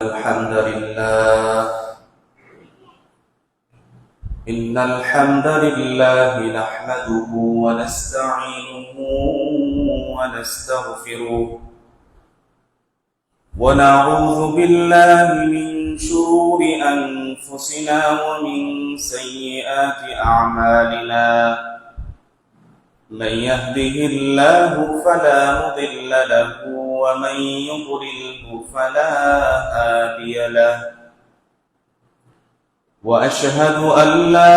الحمد لله إن الحمد لله نحمده ونستعينه ونستغفره ونعوذ بالله من شرور أنفسنا ومن سيئات أعمالنا من يهده الله فلا مضل له ومن يضلله فلا هادي له وأشهد أن لا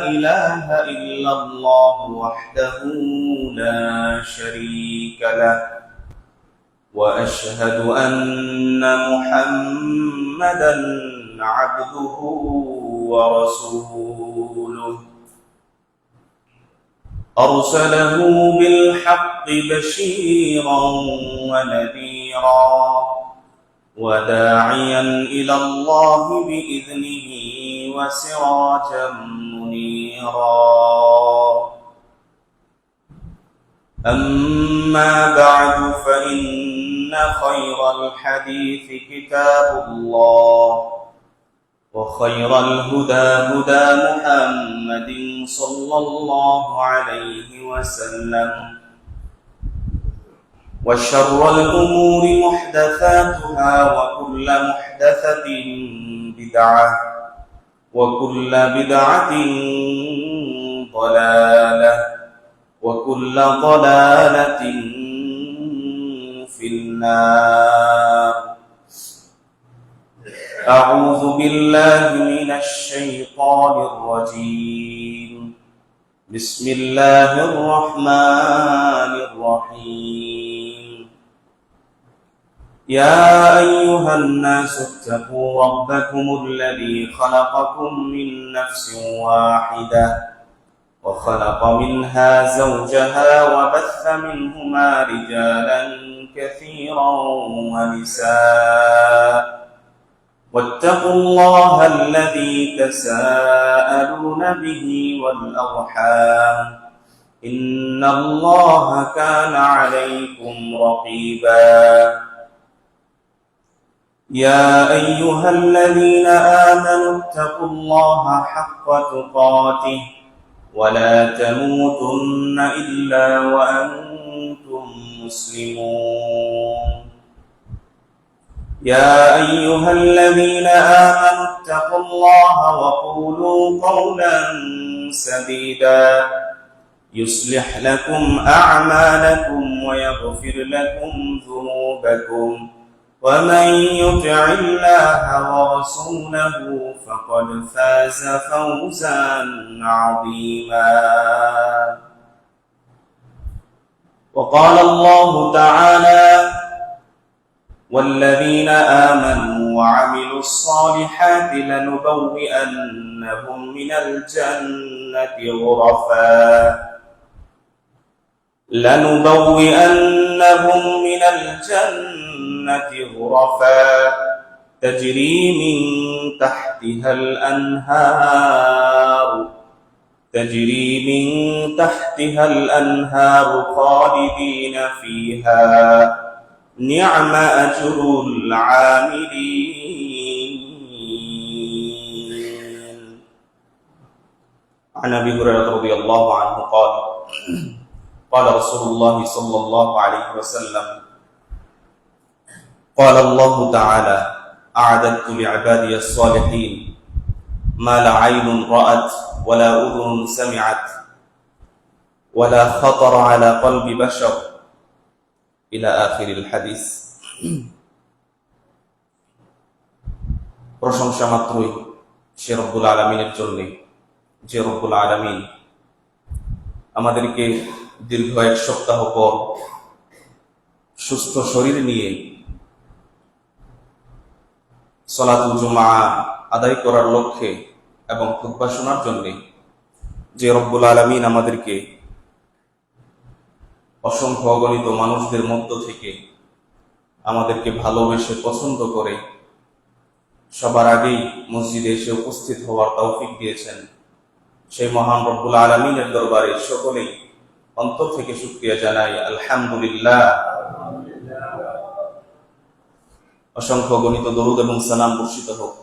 إله إلا الله وحده لا شريك له وأشهد أن محمدا عبده ورسوله أرسله بالحق بشيرا ونذيرا وداعيا إلى الله بإذنه وسراجا منيرا أما بعد فإن خير الحديث كتاب الله وخير الهدى هدى محمد صلى الله عليه وسلم وشر الأمور محدثاتها وكل محدثة بدعة وكل بدعة ضلالة وكل ضلالة في النار. أعوذ بالله من الشيطان الرجيم. بسم الله الرحمن الرحيم. يا أيها الناس اتقوا ربكم الذي خلقكم من نفس واحدة وخلق منها زوجها وبث منهما رجالا كثيرا ونساء واتقوا الله الذي تساءلون به والأرحام إن الله كان عليكم رقيبا. يا أيها الذين آمنوا اتقوا الله حق تقاته ولا تموتن إلا وأنتم مسلمون. يا أيها الذين آمنوا اتقوا الله وقولوا قولا سديدا يصلح لكم أعمالكم ويغفر لكم ذنوبكم ومن يطع الله ورسوله فقد فاز فوزا عظيما. وقال الله تعالى والذين آمنوا وعملوا الصالحات لنبوئنهم من الجنة غرفا تجري من تحتها الأنهار خالدين فيها نعم أجر العاملين. عن أبي هريرة رضي الله عنه قال قال رسول الله صلى الله عليه وسلم قال الله تعالى أعددت لعبادي الصالحين ما لا عين رأت ولا أذن سمعت ولا خطر على قلب بشر إلى آخر الحديث. প্রশংসা মাত্রই সে রব্বুল আলামিনের জন্য, যে রব্বুল আলামিন আমাদেরকে দীর্ঘ এক সপ্তাহ পর সুস্থ শরীর নিয়ে সালাতুল জুমআ আদায় করার লক্ষ্যে এবং খুতবা শোনার জন্য যে রব্বুল আলামিন আমাদেরকে অসংখ্য অগণিত মানুষদের মধ্য থেকে আমাদেরকে ভালোবেসে পছন্দ করে সবার আগেই মসজিদে এসে উপস্থিত হওয়ার তৌফিক দিয়েছেন, সেই মহান রব্বুল আলামিনের দরবারে সকলেই অন্তর থেকে শুকরিয়া জানাই। আলহামদুলিল্লাহ। অসংখ্য গণিত দরুদ এবং সালাম বর্ষিত হোক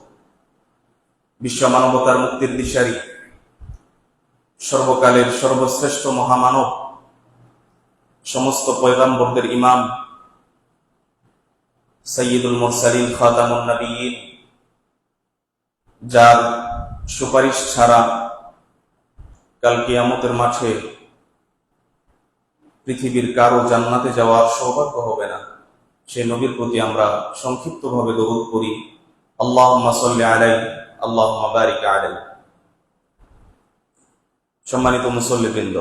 বিশ্ব মানবতার মুক্তির দিশারি, সর্বকালের সর্বশ্রেষ্ঠ মহামানব, সমস্ত পয়গাম্বরদের ইমাম, সাইয়্যিদুল মুরসালিন খাতামুন নবিয়্যিন, যার সুপারিশ ছাড়া কাল কিয়ামতের মাঠে পৃথিবীর কারো জান্নাতে যাওয়ার সৌভাগ্য হবে না, সেই নবীর প্রতি আমরা সংক্ষিপ্তভাবে দরুদ পড়ি। আল্লাহুম্মা সাল্লি আলাইহি, আল্লাহুম্মা বারিক আলাইহি। সম্মানিত মুসল্লিবৃন্দ,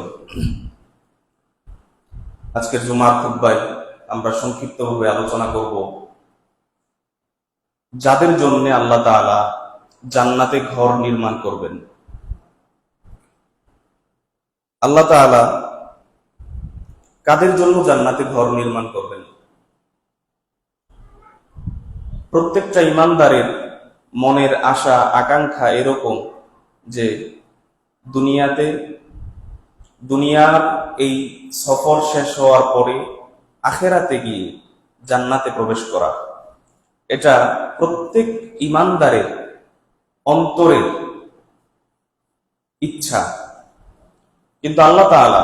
আজকের জুমার খুতবায় আমরা সংক্ষিপ্তভাবে আলোচনা করব যাদের জন্য আল্লাহ তাআলা জান্নাতে ঘর নির্মাণ করবেন। আল্লাহ তাআলা কাদের জন্য জান্নাতে ঘর নির্মাণ করবেন? প্রত্যেকটা ইমানদারের মনের আশা আকাঙ্ক্ষা এরকম যে দুনিয়ার এই সফর শেষ হওয়ার পরে আখেরাতে গিয়ে জান্নাতে প্রবেশ করা। এটা প্রত্যেক ইমানদারের অন্তরের ইচ্ছা। কিন্তু আল্লাহ তাআলা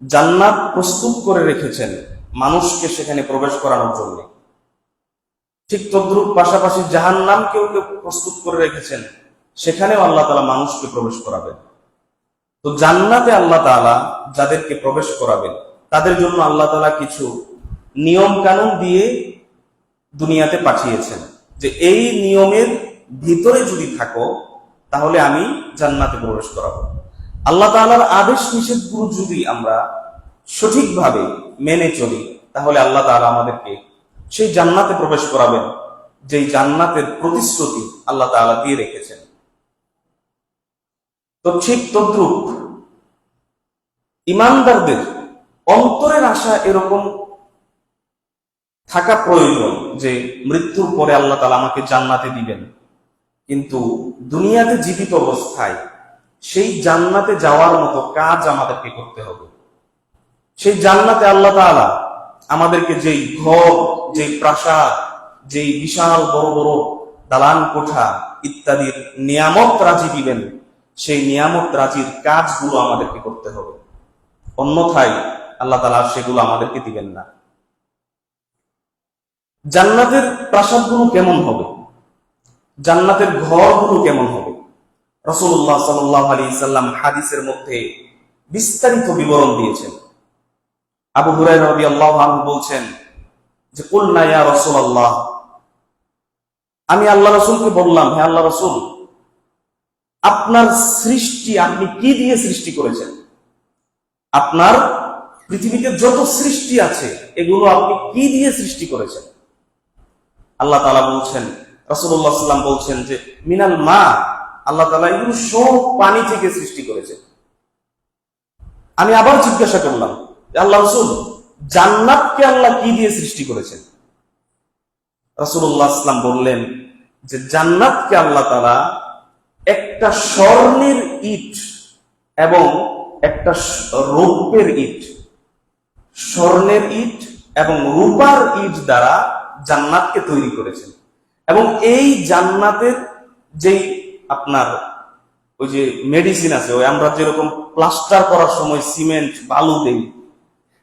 জান্নাত প্রস্তুত করে রেখেছেন মানুষকে সেখানে প্রবেশ করানোর জন্য। ঠিক তদ্রুপ পাশাপাশি জাহান্নামকেও প্রস্তুত করে রেখেছেন, সেখানেও আল্লাহ তাআলা মানুষকে প্রবেশ করাবেন। তো জান্নাতে আল্লাহ তাআলা যাদেরকে প্রবেশ করাবেন তাদের জন্য আল্লাহ তাআলা কিছু নিয়ম কানুন দিয়ে দুনিয়াতে পাঠিয়েছেন, যে এই নিয়মের ভিতরে যদি থাকো তাহলে আমি জান্নাতে প্রবেশ করাবো। আল্লাহ তাআলার আদেশ নিষেধগুলো যদি আমরা সঠিকভাবে মেনে চলি তাহলে আল্লাহ তাআলা আমাদেরকে সেই জান্নাতে প্রবেশ করাবেন, যেই জান্নাতের প্রতিশ্রুতি আল্লাহ তাআলা দিয়ে রেখেছেন। তো ঠিক তদ্রুপ ইমানদারদের অন্তরের আশা এরকম থাকা প্রয়োজন যে মৃত্যুর পরে আল্লাহ তাআলা আমাকে জান্নাতে দিবেন, কিন্তু দুনিয়াতে জীবিত অবস্থায় সেই জান্নাতে যাওয়ার মতো কাজ আমাদেরকে করতে হবে। সেই জান্নাতে আল্লাহ তাআলা আমাদেরকে যেই ঘর, যেই প্রাসাদ, যেই বিশাল বড় বড় দালান কোঠা ইত্যাদির নিয়ামত রাজি দিবেন, সেই নিয়ামত রাজির কাজগুলো আমাদেরকে করতে হবে, অন্যথায় আল্লাহ তাআলা সেগুলো আমাদেরকে দিবেন না। জান্নাতের প্রাসাদগুলো কেমন হবে, জান্নাতের ঘরগুলো কেমন হবে, রাসূলুল্লাহ সাল্লাল্লাহু আলাইহি সাল্লাম হাদিসের মধ্যে বিস্তারিত বিবরণ দিয়েছেন। আবু হুরায়রা রাদিয়াল্লাহু আনহু বলছেন যে কুলনা ইয়া রাসূলুল্লাহ, আমি আল্লাহ রাসূলকে বললাম, হে আল্লাহ রাসূল, আপনার সৃষ্টি আপনি কি দিয়ে সৃষ্টি করেছেন? আপনার পৃথিবীতে যত সৃষ্টি আছে এগুলো আপনি কি দিয়ে সৃষ্টি করেছেন? আল্লাহ তাআলা বলছেন, রাসূলুল্লাহ সাল্লাল্লাহু আলাইহি ওয়াসাল্লাম বলছেন যে মিনাল মা, আল্লাহ তাআলা এগুলো সব পানি থেকে সৃষ্টি করেছেন। আমি আবার জিজ্ঞাসা করলাম, আল্লাহ রাসূল, জান্নাতকে আল্লাহ কি দিয়ে সৃষ্টি করেছেন? রাসূলুল্লাহ সাল্লাল্লাহু আলাইহি ওয়াসাল্লাম বললেন যে জান্নাতকে আল্লাহ তাআলা একটা স্বর্ণের ইট এবং একটা রৌপ্যের ইট, স্বর্ণের ইট এবং রূপার ইট দ্বারা জান্নাতকে তৈরি করেছেন। এবং এই জান্নাতের যেই আপনার ওই যে মেডিসিন আছে, ওই আমরা যেরকম প্লাস্টার করার সময় সিমেন্ট বালু দেই,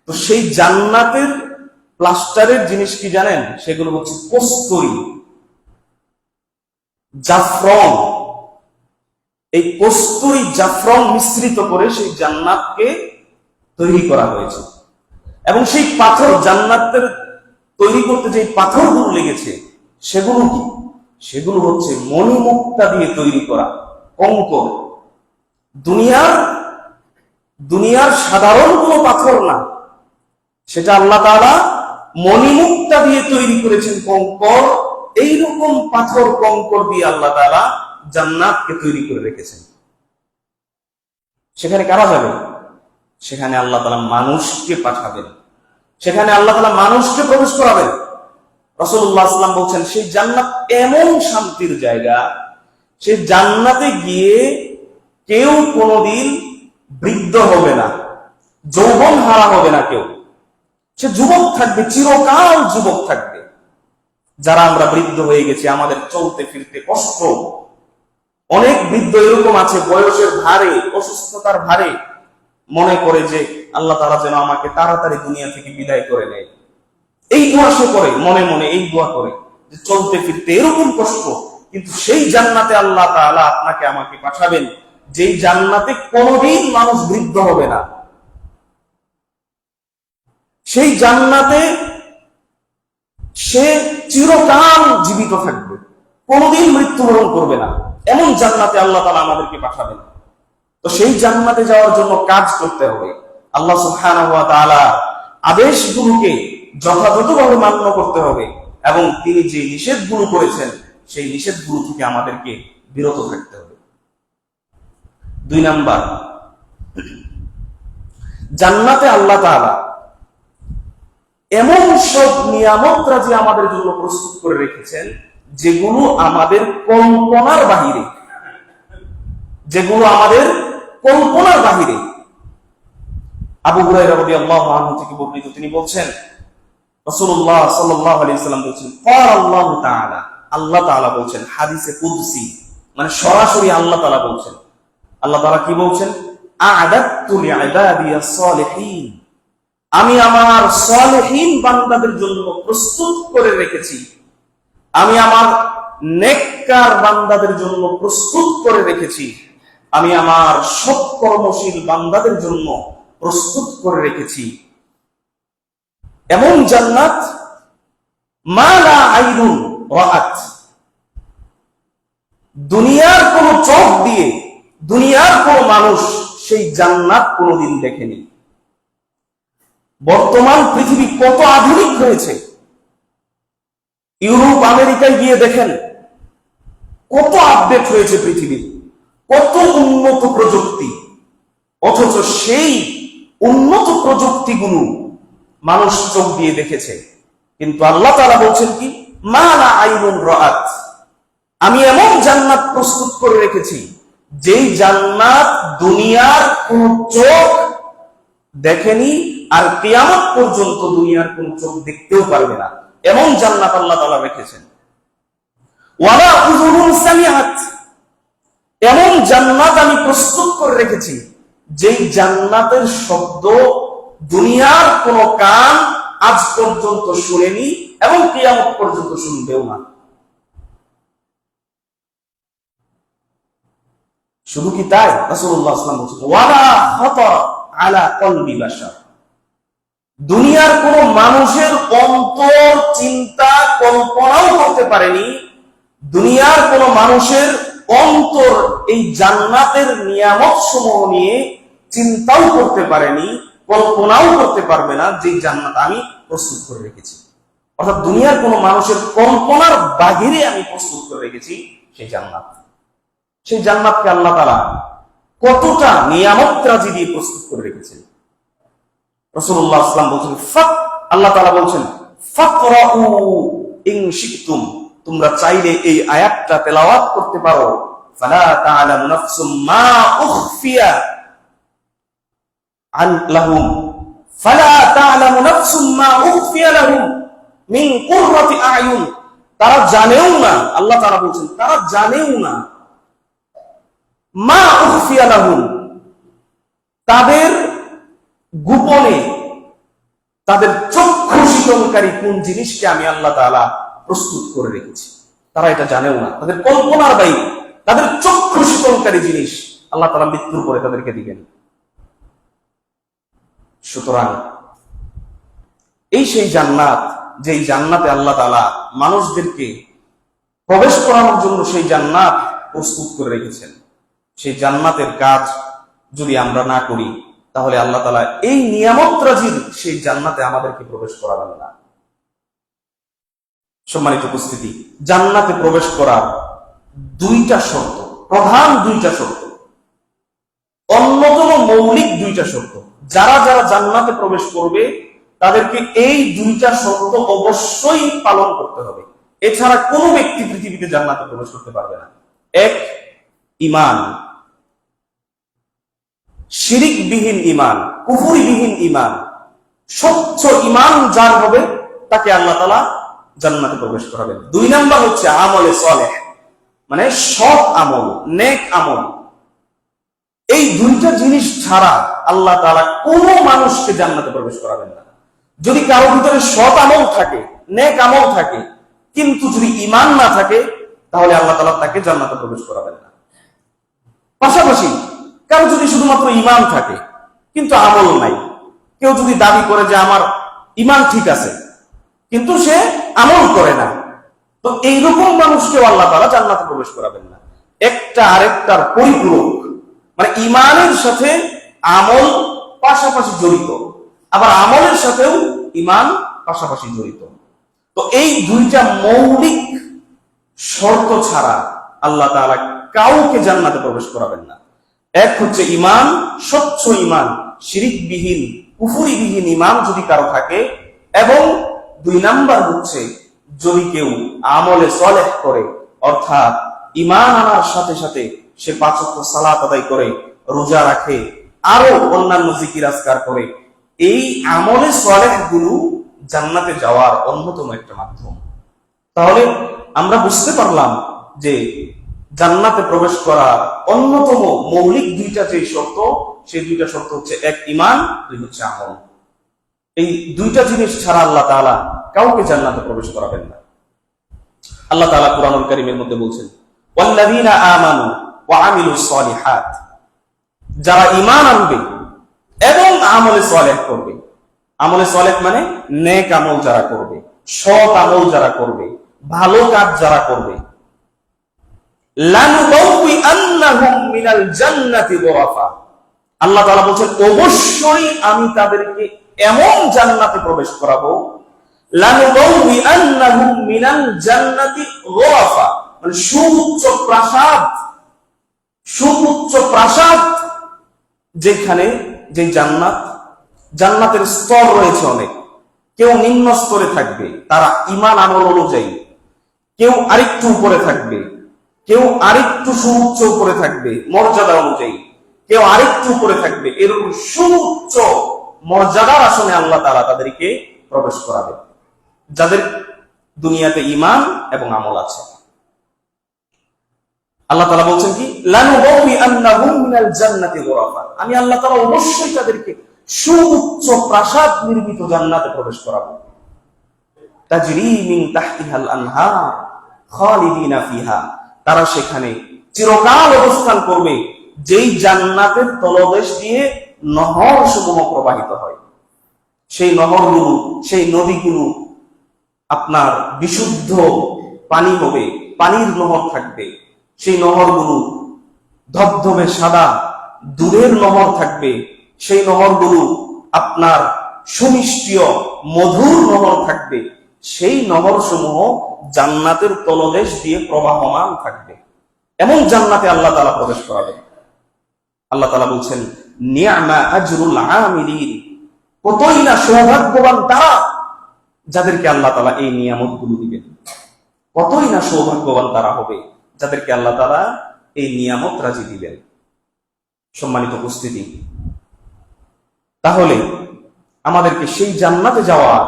তো সেই জান্নাতের প্লাস্টারের জিনিস কি জানেন? সেগুলো হচ্ছে কস্তুরী, জাফরান। এই কস্তুরী জাফরান মিশ্রিত করে সেই জান্নাতকে তৈরি করা হয়েছে। এবং সেই পাথর, জান্নাতের তৈরি করতে যে পাথরগুলো লেগেছে সেগুলো কি? সেগুলো হচ্ছে মণিমুক্তা দিয়ে তৈরি করা কঙ্কর। দুনিয়ার সাধারণ কোনো পাথর না, সেটা আল্লাহ তাআলা মণিমুক্তা দিয়ে তৈরি করেছেন কঙ্কর। এইরকম পাথর কঙ্কর দিয়ে আল্লাহ তাআলা জান্নাতকে তৈরি করে রেখেছেন। সেখানে কারা যাবে? সেখানে আল্লাহ তাআলা মানুষকে পাঠাবেন, সেখানে আল্লাহ তাআলা মানুষকে প্রবেশ করাবেন। রাসূলুল্লাহ সাল্লাল্লাহু আলাইহি ওয়াসাল্লাম বলছেন সেই জান্নাত এমন শান্তির জায়গা, সেই জান্নাতে গিয়ে কেউ কোনোদিন বৃদ্ধ হবে না, যৌবন হারা হবে না কেউ। সে যুবক থাকবে, চিরকাল যুবক থাকবে। যারা আমরা বৃদ্ধ হয়ে গেছি, আমাদের চলতে ফিরতে কষ্ট। অনেক বৃদ্ধ এরকম আছে, বয়সের ভারে, অসুস্থতার ভারে মনে করে যে আল্লাহ তাআলা যেন আমাকে তাড়াতাড়ি দুনিয়া থেকে বিদায় করে নেয়। এই দোয়া সে করে, মনে মনে এই দোয়া করে যে চলতে ফিরতে এরকম কষ্ট, কিন্তু সেই জান্নাতে আল্লাহ তাআলা আপনাকে আমাকে পাঠাবেন, যেই জান্নাতে কোনোদিন মানুষ বৃদ্ধ হবে না। সেই জান্নাতে সে চিরকাল জীবিত থাকবে, কোনোদিন মৃত্যুবরণ করবে না। এমন জান্নাতে আল্লাহ তাআলা আমাদেরকে পাঠাবেন। তো সেই জান্নাতে যাওয়ার জন্য কাজ করতে হবে। আল্লাহ সুবহানাহু ওয়া তাআলা আদেশগুলোকে যথাযথভাবে মান্য করতে হবে, এবং তিনি যে নিষেধগুলো করেছেন সেই নিষেধগুলো থেকে আমাদেরকে বিরত থাকতে হবে। 2 নাম্বার, জান্নাতে আল্লাহ তাআলা এমন সব নিয়ামত রাজি আমাদের জন্য প্রস্তুত করে রেখেছেন যেগুলো আমাদের কল্পনার বাহিরে, যেগুলো আমাদের কল্পনার বাহিরে। আবু হুরায়রা রাদিয়াল্লাহু আনহু থেকে বর্ণিত, তিনি বলছেন রাসূলুল্লাহ সাল্লাল্লাহু আলাইহি ওয়াসাল্লাম বলছেন, ক্বালা আল্লাহু তাআলা, আল্লাহ তাআলা বলছেন, হাদিসে কুদসি, মানে সরাসরি আল্লাহ তাআলা বলছেন। আল্লাহ তাআলা কি বলছেন? আ'দাতু লি'ইবাদিয়াস সালিহিন, আমি আমার সালেহীন বান্দাদের জন্য প্রস্তুত করে রেখেছি, আমি আমার নেককার বান্দাদের জন্য প্রস্তুত করে রেখেছি, আমি আমার সৎকর্মশীল বান্দাদের জন্য প্রস্তুত করে রেখেছি এমন জান্নাত মা লা আইনুন রাআত, দুনিয়ার কোন চোখ দিয়ে, দুনিয়ার কোন মানুষ সেই জান্নাত কোনদিন দেখেনি। বর্তমান পৃথিবী কত আধুনিক হয়েছে, ইউরোপ আমেরিকায় গিয়ে দেখেন কত আপডেট হয়েছে পৃথিবীর, কত উন্নত প্রযুক্তি, অথচ সেই উন্নত প্রযুক্তিগুলো মানুষ চোখ দিয়ে দেখেছে। কিন্তু আল্লাহ তাআলা বলছেন কি? মা লা আইনুন রাআত, আমি এমন জান্নাত প্রস্তুত করে রেখেছি যেই জান্নাত দুনিয়ার কোন চোখ দেখেনি, আর কিয়ামত পর্যন্ত দুনিয়ার কোন চোখ দেখতেও পারবে না, এমন জান্নাত আল্লাহ তাআলা রেখেছেন। ওয়ালা উযুনুন সামিআত, এমন জান্নাত আমি প্রস্তুত করে রেখেছি যেই জান্নাতের শব্দ দুনিয়ার কোন কান আজ পর্যন্ত শুনেনি এবং কিয়ামত পর্যন্ত শুনবেও না। শুধু কি তাই? রাসূলুল্লাহ সাল্লাল্লাহু আলাইহি ওয়াসাল্লাম বলেছেন, ওয়ালা খাতারা আলা কলবি বাশার, দুনিয়ার কোন মানুষের অন্তর চিন্তা কল্পনাও করতে পারেনি, দুনিয়ার কোন মানুষের অন্তর এই জান্নাতের নিয়ামত সমূহ নিয়ে চিন্তাও করতে পারেনি, কল্পনাও করতে পারবে না যে জান্নাত আমি প্রস্তুত করে রেখেছি। অর্থাৎ দুনিয়ার কোন মানুষের কল্পনার বাহিরে আমি প্রস্তুত করে রেখেছি সেই জান্নাত। সেই জান্নাতকে আল্লাহ তাআলা কতটা নিয়ামত রাজি দিয়ে প্রস্তুত করে রেখেছেন। রাসূলুল্লাহ সাল্লাল্লাহু আলাইহি ওয়াসাল্লাম বলছেন, আল্লাহ তাআলা বলছেন, ফাকরাউ ইন শিকতুম, তোমরা চাইলে এই আয়াতটা তেলাওয়াত করতে পারো। ফালা তা'লামু নাফসুম মা উখফিয়া আন লাহুম, ফালা তা'লামু নাফসুম মা উখফিয়া লাহুম মিন কুররাতি আ'য়ুন, তারা জানেও না, আল্লাহ তাআলা বলছেন তারা জানেও না, মা উখফিয়া লাহুম, তাদের গোপনে, তাদের চক্ষু শীতলকারী কোন জিনিসকে আমি আল্লাহ তাআলা প্রস্তুত করে রেখেছি, তারা এটা জানেও না। তাদের কল্পনার বাইরে, তাদের চক্ষু শীতলকারী জিনিস আল্লাহ তাআলা মৃত্যুর পরে তাদেরকে দিবেন। সুতরাং এই সেই জান্নাত, যেই জান্নাতে আল্লাহ তাআলা মানুষদেরকে প্রবেশ করানোর জন্য সেই জান্নাত প্রস্তুত করে রেখেছেন। সেই জান্নাতের কাজ যদি আমরা না করি, তাহলে আল্লাহ তাআলা এই নিয়ামত রাজির সেই জান্নাতে আমাদেরকে প্রবেশ করাবেন না। সম্মানিত উপস্থিতি, জান্নাতে প্রবেশ করার 2টা শর্ত, প্রধান 2টা শর্ত, অন্যতম মৌলিক 2টা শর্ত। যারা যারা জান্নাতে প্রবেশ করবে তাদেরকে এই 2টা শর্ত অবশ্যই পালন করতে হবে, এছাড়া কোনো ব্যক্তি পৃথিবীতে জান্নাতে প্রবেশ করতে পারবে না। 1, ঈমান, শিরিকবিহীন ঈমান, কুফরিবিহীন ঈমান, স্বচ্ছ ঈমান যার হবে তাকে আল্লাহ তাআলা জান্নাতে প্রবেশ করাবেন। 2 নাম্বার হচ্ছে আমলে সালেহ, মানে সৎ আমল, নেক আমল। এই 2টা জিনিস ছাড়া আল্লাহ তাআলা কোনো মানুষকে জান্নাতে প্রবেশ করাবেন না। যদি কারো ভিতরে সৎ আমল থাকে, নেক আমল থাকে, কিন্তু যদি ঈমান না থাকে, তাহলে আল্লাহ তাআলা তাকে জান্নাতে প্রবেশ করাবেন না। পাশাপাশি কারো যদি শুধুমাত্র ঈমান থাকে কিন্তু আমল নাই, কেউ যদি দাবি করে যে আমার ঈমান ঠিক আছে কিন্তু সে আমল করে না, তো এইরকম মানুষকেও আল্লাহ তাআলা জান্নাতে প্রবেশ করাবেন না। একটা আরেকটার পরিপূরক, মানে ঈমানের সাথে আমল পাশাপাশি জড়িত, আবার আমলের সাথেও ঈমান পাশাপাশি জড়িত। তো এই 2টা মৌলিক শর্ত ছাড়া আল্লাহ তাআলা কাউকে জান্নাতে প্রবেশ করাবেন না। এক হচ্ছে ঈমান, স্বচ্ছ ঈমান, শিরিকবিহীন, কুফরিবিহীন ঈমান যদি কারো থাকে, এবং 2 নাম্বার হচ্ছে যদি কেউ আমলে সালেহ করে, অর্থাৎ ঈমান আনার সাথে সাথে সে 5 ওয়াক্ত সালাত আদায় করে, রোজা রাখে, আরো অন্যান্য জিকির আজকার করে। এই আমলে সালেহ গুলো জান্নাতে যাওয়ার অন্যতম একটা মাধ্যম। তাহলে আমরা বুঝতে পারলাম যে জান্নাতে প্রবেশ করার অন্যতম মৌলিক 2টা যে শর্ত, সেই 2টা শর্ত হচ্ছে, 1 ঈমান, 2 হচ্ছে আমল। এই 2টা জিনিস ছাড়া আল্লাহ তাআলা কাউকে জান্নাতে প্রবেশ করাবেন না। আল্লাহ তাআলা কুরআনুল কারীমের মধ্যে বলছেন, ওয়াল্লাযীনা আমানু ওয়া আমিলুস সালিহাত, যারা ঈমান আনবে এবং আমলে সালেহ করবে। আমলে সালেহ মানে নেক আমল যারা করবে, সৎ আমল যারা করবে, ভালো কাজ যারা করবে, লানুবাউইআন্নাহুম মিনাল জান্নাতি গুরাফা, আল্লাহ তাআলা বলেন অবশ্যই আমি তাদেরকে এমন জান্নাতে প্রবেশ করাবো, লানুবাউইআন্নাহুম মিনাল জান্নাতি গুরাফা, মানে সুউচ্চ প্রাসাদ, সুউচ্চ প্রাসাদ, যেখানে যে জান্নাতের স্তর রয়েছে অনেক। কেউ নিম্ন স্তরে থাকবে তারা ঈমান আমল অনুযায়ী, কেউ আরেকটু উপরে থাকবে, কেউ আরেকটু সুউচ্চ উপরে থাকবে মর্যাদা অনুযায়ী, কেউ আরেকটু উপরে থাকবে। এরকম সুউচ্চ মর্যাদার আসনে আল্লাহ তাআলা তাদেরকে প্রবেশ করাবে যাদের দুনিয়াতে ঈমান এবং আমল আছে। আল্লাহ তাআলা বলছেন কি, লানুবাউইআন্নাহুম মিনাল জান্নাতি গুরাফা, আমি আল্লাহ তাআলা অবশ্যই তাদেরকে সুউচ্চ প্রাসাদ নির্মিত জান্নাতে প্রবেশ করাবো। তাজরি মিন তাহতিহাল আনহার খালিদিনা ফিহা, তারা সেখানে চিরকাল অবস্থান করবে, যেই জান্নাতের তলদেশ দিয়ে নহর সমূহ প্রবাহিত হয়। সেই নহরগুলো, সেই নদীগুলো আপনার বিশুদ্ধ পানি হবে, পানির নহর থাকবে। সেই নহরগুলো ধবধবে সাদা, দুধের নহর থাকবে। সেই নহরগুলো আপনার সুমিষ্টীয় মধুর নহর থাকবে। সেই নহর সমূহ জান্নাতের তলদেশ দিয়ে প্রবাহমান থাকবে। এমন জান্নাতে আল্লাহ তাআলা প্রবেশ করাবেন। আল্লাহ তাআলা বলছেন, নি'মা আজরুল আমিলিন, কতই না সৌভাগ্যবান তারা যাদেরকে আল্লাহ তাআলা এই নিয়ামতগুলো দিবেন। কতই না সৌভাগ্যবান তারা হবে যাদেরকে আল্লাহ তাআলা এই নিয়ামত রাজি দিবেন। সম্মানিত উপস্থিতি, তাহলে আমাদেরকে সেই জান্নাতে যাওয়ার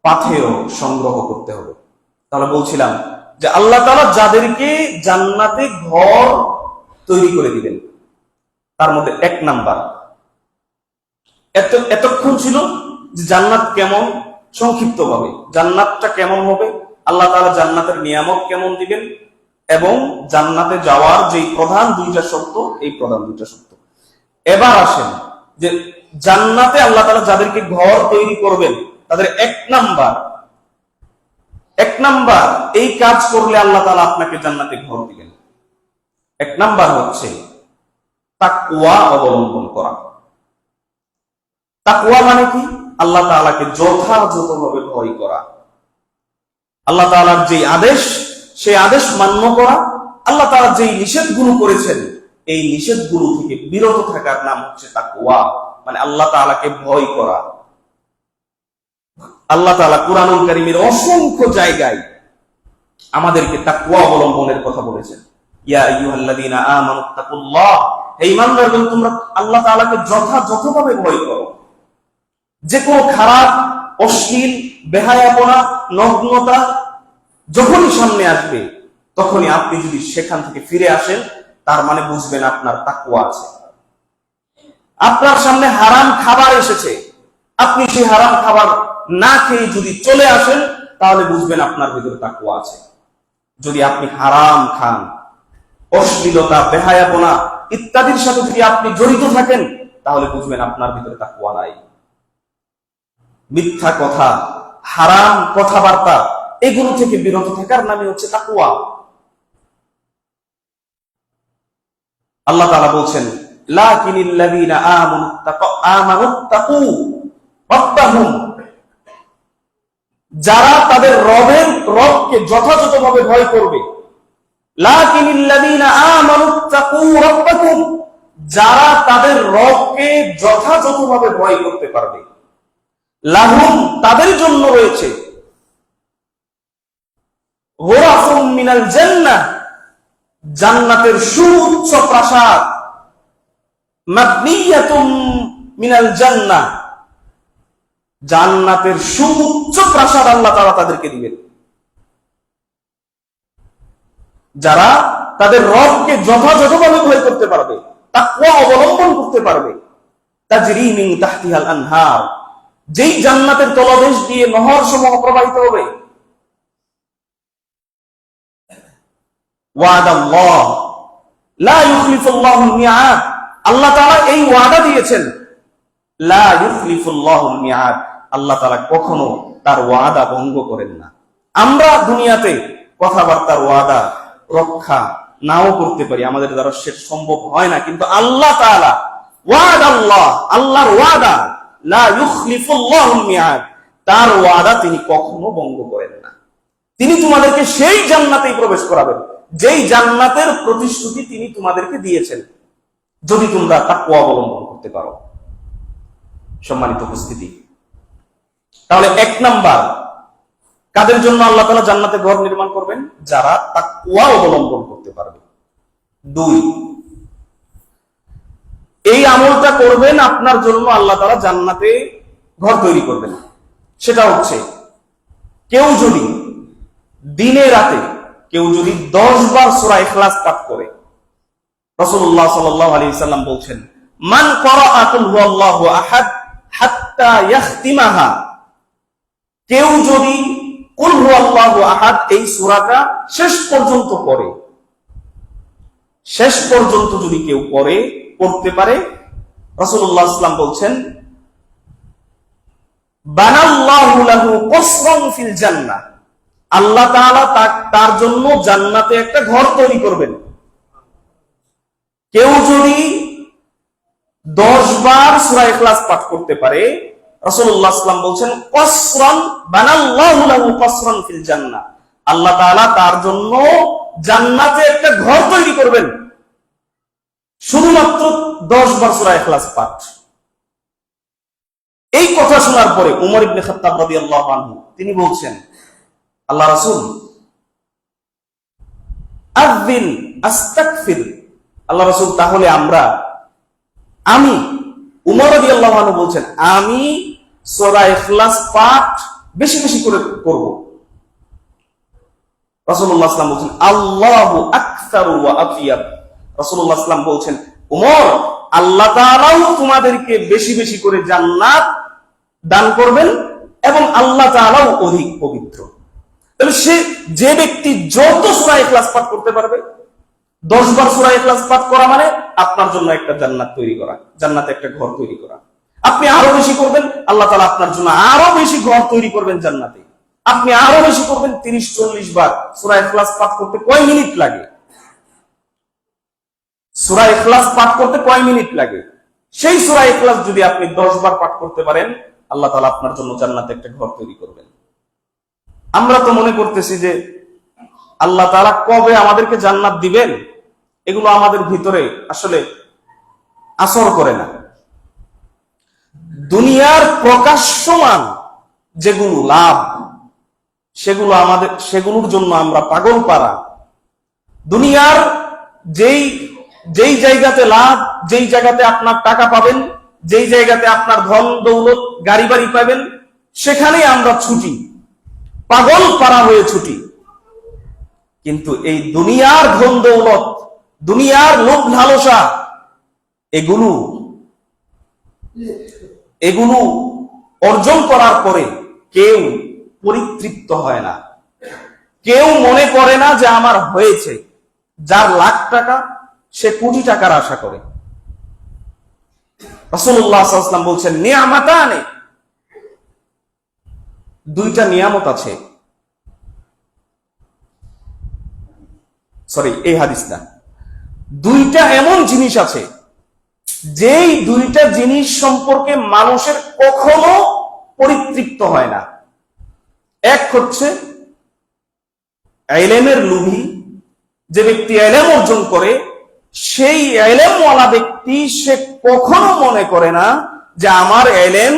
পাথেয় সংগ্রহ করতে হবে। তাহলে বলছিলাম যে আল্লাহ তাআলা যাদেরকে জান্নাতে ঘর তৈরি করে দিবেন, তার মধ্যে 1 নাম্বার, এতক্ষণ ছিল যে জান্নাত কেমন, সংক্ষিপ্ত ভাবে জান্নাতটা কেমন হবে, আল্লাহ তাআলা জান্নাতের নিয়ামত কেমন দিবেন, এবং জান্নাতে যাওয়ার যে প্রধান 2টা শর্ত, এই প্রধান 2টা শর্ত। এবার আসেন যে জান্নাতে আল্লাহ তাআলা যাদেরকে ঘর তৈরি করবেন তাদের 1 নাম্বার এই কাজ করলে আল্লাহ তাআলা আপনাকে জান্নাতে ঘর দিবেন। 1 নাম্বার হচ্ছে তাকওয়া অবলম্বন করা। তাকওয়া মানে কি? আল্লাহ তাআলাকে যথাযথভাবে ভয় করা, আল্লাহ তাআলার যে আদেশ সেই আদেশ মান্য করা, আল্লাহ তাআলা যেই নিষেধগুলো করেছেন এই নিষেধগুলো থেকে বিরত থাকার নাম হচ্ছে তাকওয়া, মানে আল্লাহ তাআলাকে ভয় করা। আল্লাহ তাআলা কুরআনুল কারীমের অসংখ্য জায়গায় আমাদেরকে তাকওয়া অবলম্বনের কথা বলেছেন। ইয়া আইয়ুহাল্লাযীনা আমানুত্তাকুল্লাহ, হে ঈমানদারগণ তোমরা আল্লাহ তাআলাকে যথাযথভাবে ভয় করো। যে কোনো খারাপ অশ্লীল, বেহায়াপনা, নগ্নতা যখনই সামনে আসবে, তখনই আপনি যদি সেখান থেকে ফিরে আসেন, তার মানে বুঝবেন আপনার তাকওয়া আছে। আপনার সামনে হারাম খাবার এসেছে, আপনি সেই হারাম খাবার না খেয়ে যদি চলে আসেন, তাহলে বুঝবেন আপনার ভিতরে তাকওয়া আছে। যদি আপনি হারাম খান, অশ্লীলতা, বেহায়াপনা ইত্যাদির সাথে যদি আপনি জড়িত থাকেন, তাহলে বুঝবেন আপনার ভিতরে তাকওয়া নাই। মিথ্যা কথা, হারাম কথাবার্তা, এগুলো থেকে বিরত থাকার নামে হচ্ছে তাকওয়া। আল্লাহ তাআলা বলছেন, লাকিনিল্লাযীনা আমানুত্তাকু রাব্বাহুম, যারা তাদের রবকে যথাযথভাবে ভয় করবে। লাকিনিল্লাযীনা আমানুত্তাকু রাব্বাকুম, যারা তাদের রবকে যথাযথভাবে ভয় করতে পারবে। লাহুম, তাদের জন্য রয়েছে গুরাফুম মিনাল জান্নাহ, জান্নাতের সুউচ্চ প্রাসাদ। মাবনিয়াতুম মিনাল জান্নাহ, জান্নাতের সুউচ্চ প্রাসাদ আল্লাহ তাআলা তাদেরকে দিবেন, যারা তাদের রবকে যথাযথভাবে ভয় করতে পারবে, তাকওয়া অবলম্বন করতে পারবে। তাজরি মিন তাহতিহাল আনহার, যেই জান্নাতের তলদেশ দিয়ে নহর সমূহ প্রবাহিত হবে। ওয়াদাল্লাহ লা ইউখলিফুল্লাহুল মিআদ, আল্লাহ তাআলা এই ওয়াদা দিয়েছেন। লা ইউখলিফুল্লাহুল মিআদ, আল্লাহ তাআলা কখনো তার ওয়াদা ভঙ্গ করেন না। আমরা দুনিয়াতে কথাবার্তার ওয়াদা রক্ষা নাও করতে পারি, আমাদের দ্বারা সেটা সম্ভব হয় না, কিন্তু আল্লাহ তাআলা ওয়াদাল্লাহ, আল্লাহর ওয়াদা, লা ইউখলিফুল্লাহুল মিআদ, তার ওয়াদা তিনি কখনো ভঙ্গ করেন না। তিনি তোমাদেরকে সেই জান্নাতেই প্রবেশ করাবেন যেই জান্নাতের প্রতিশ্রুতি তিনি তোমাদেরকে দিয়েছেন, যদি তোমরা তাকওয়া অবলম্বন করতে পারো। সম্মানিত উপস্থিতি, তাহলে এক নাম্বার, কাদের জন্য আল্লাহ তাআলা জান্নাতে ঘর নির্মাণ করবেন? যারা তাকওয়া অবলম্বন করতে পারবে। দুই, এই আমলটা করবেন, আপনার জন্য আল্লাহ তাআলা জান্নাতে ঘর তৈরি করবেন। সেটা হচ্ছে, কেউ যদি দিনে রাতে কেউ যদি 10 বার সূরা ইখলাস পাঠ করে, রাসূলুল্লাহ সাল্লাল্লাহু আলাইহি ওয়াসাল্লাম বলছেন, মান ক্বারাআ কুল হুয়াল্লাহু আহাদ হাত্তা ইয়াখতিমাহা, কেউ যদি কুল হুয়াল্লাহু আহাদ এই সূরাটা শেষ পর্যন্ত পড়ে, শেষ পর্যন্ত যদি কেউ পড়তে পারে, রাসূলুল্লাহ সাল্লাল্লাহু আলাইহি ওয়াসাল্লাম বলছেন, বানাল্লাহু লাহু কসরান ফিল জান্নাহ, আল্লাহ তাআলা তার জন্য জান্নাতে একটা ঘর তৈরি করবেন। কেউ যদি 10 বার সূরা ইখলাস পাঠ করতে পারে, রাসূলুল্লাহ সাল্লাল্লাহু আলাইহি ওয়াসাল্লাম বলছেন, কসরান বানাল্লাহু লাহু কসরান ফিল জান্নাহ, আল্লাহ তাআলা তার জন্য জান্নাতে একটা ঘর তৈরি করবেন, শুধুমাত্র 10 বার সূরা ইখলাস পাঠ। এই কথা শোনার পরে উমর ইবনে খাত্তাব রাদিয়াল্লাহু আনহু তিনি বলছেন, আল্লাহ রাসূল, আযিন আস্তাগফির, আল্লাহ রাসূল, তাহলে আমি উমর রাদিয়াল্লাহু আনহু বলছেন, আমি সূরা ইখলাস পাঠ বেশি বেশি করে করব। রাসূলুল্লাহ সাল্লাল্লাহু আলাইহি ওয়াসাল্লাম বলছেন, আল্লাহু আকসারু ওয়া আফিয়াব, রাসূলুল্লাহ সাল্লাল্লাহু আলাইহি ওয়াসাল্লাম বলছেন, উমর, আল্লাহ তাআলাও তোমাদেরকে বেশি বেশি করে জান্নাত দান করবেন এবং আল্লাহ তাআলাও অধিক পবিত্র। তাহলে যে ব্যক্তি যত সূরা ইখলাস পাঠ করতে পারবে, 10 বার সূরা ইখলাস পাঠ করা মানে আপনার জন্য একটা জান্নাত তৈরি করা, জান্নাতে একটা ঘর তৈরি করা। আপনি আরো বেশি করবেন, আল্লাহ তাআলা আপনার জন্য আরো বেশি ঘর তৈরি করবেন জান্নাতে। আপনি আরো বেশি করবেন, 30-40 বার সূরা ইখলাস পাঠ করতে কয় মিনিট লাগে? সূরা ইখলাস পাঠ করতে কয় মিনিট লাগে? সেই সূরা ইখলাস যদি আপনি 10 বার পাঠ করতে পারেন, আল্লাহ তাআলা আপনার জন্য জান্নাতে একটা ঘর তৈরি করবেন। আমরা তো মনে করতেছি যে আল্লাহ তাআলা কবে আমাদেরকে জান্নাত দিবেন, এগুলো আমাদের ভিতরে আসলে আসর করে না। দুনিয়ার প্রকাশ্যমান যেগুলো লাভ, সেগুলোর জন্য আমরা পাগল পারা। দুনিয়ার যেই জায়গাতে লাভ, যেই জায়গাতে আপনার টাকা পাবেন, যেই জায়গাতে আপনার ধন দৌলত গাড়ি বাড়ি পাবেন, সেখানেই আমরা ছুটি, পাগল পারা হয়ে ছুটি। কিন্তু এই দুনিয়ার ধন দৌলত, দুনিয়ার লোভ লালসা, এগুলো অর্জন করার পরে কেউ পরিতৃপ্ত হয় না, কেউ মনে করে না যে আমার হয়েছে। যার লাখ টাকা সে কোটি টাকার আশা করে। রাসূলুল্লাহ সাল্লাল্লাহু আলাইহি ওয়াসাল্লাম বলছেন, নিয়ামাতানে, দুইটা নিয়ামত আছে। এই হাদিস না, দুইটা এমন জিনিস আছে যেই দুইটা জিনিস সম্পর্কে মানুষের কখনো পরিতৃপ্ত হয় না। এক হচ্ছে ইলমের লোভী, যে ব্যক্তি ইলম অর্জন করে, সেই ইলমওয়ালা ব্যক্তি সে কখনো মনে করে না যে আমার ইলম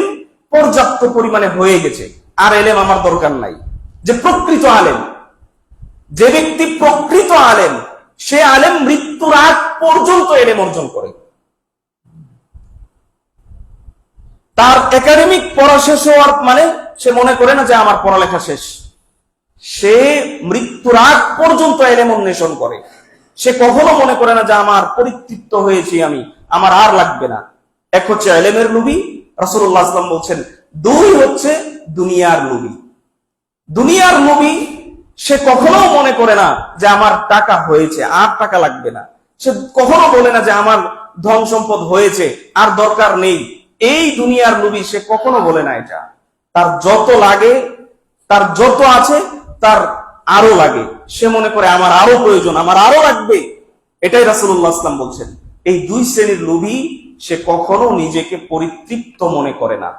পর্যাপ্ত পরিমাণে হয়ে গেছে, আর ইলম আমার দরকার নাই। যে প্রকৃত আলেম, যে ব্যক্তি প্রকৃত আলেম, সে আলেম মৃত্যুর আগ পর্যন্ত ইলম অর্জন করে। তার একাডেমিক পড়া শেষ হওয়ার মানে সে মনে করে না যে আমার পড়ালেখা শেষ। সে মৃত্যুর আগ পর্যন্ত ইলম অন্বেষণ করে। সে কখনো মনে করে না যে আমার পরিতৃপ্ত হয়েছি, আমার আর লাগবে না। এক হচ্ছে ইলমের লোভী, রাসূলুল্লাহ সাল্লাল্লাহু আলাইহি ওয়াসাল্লাম বলছেন। দুই হচ্ছে দুনিয়ার লোভী। দুনিয়ার লোভী সে কখনো মনে করে না যে আমার টাকা হয়েছে, আর টাকা লাগবে না। সে কখনো বলে না যে আমার ধন সম্পদ হয়েছে, আর দরকার নেই। এই দুনিয়ার লোভী সে কখনো বলে না এটা। তার যত লাগে, তার যত আছে, তার আরো লাগে। সে মনে করে আমার আরো প্রয়োজন, আমার আরো লাগবে। এটাই রাসূলুল্লাহ সাল্লাল্লাহু আলাইহি ওয়াসাল্লাম বলছেন। এই দুই শ্রেণীর লোভী সে কখনো নিজেকে পরিতৃপ্ত মনে করে না।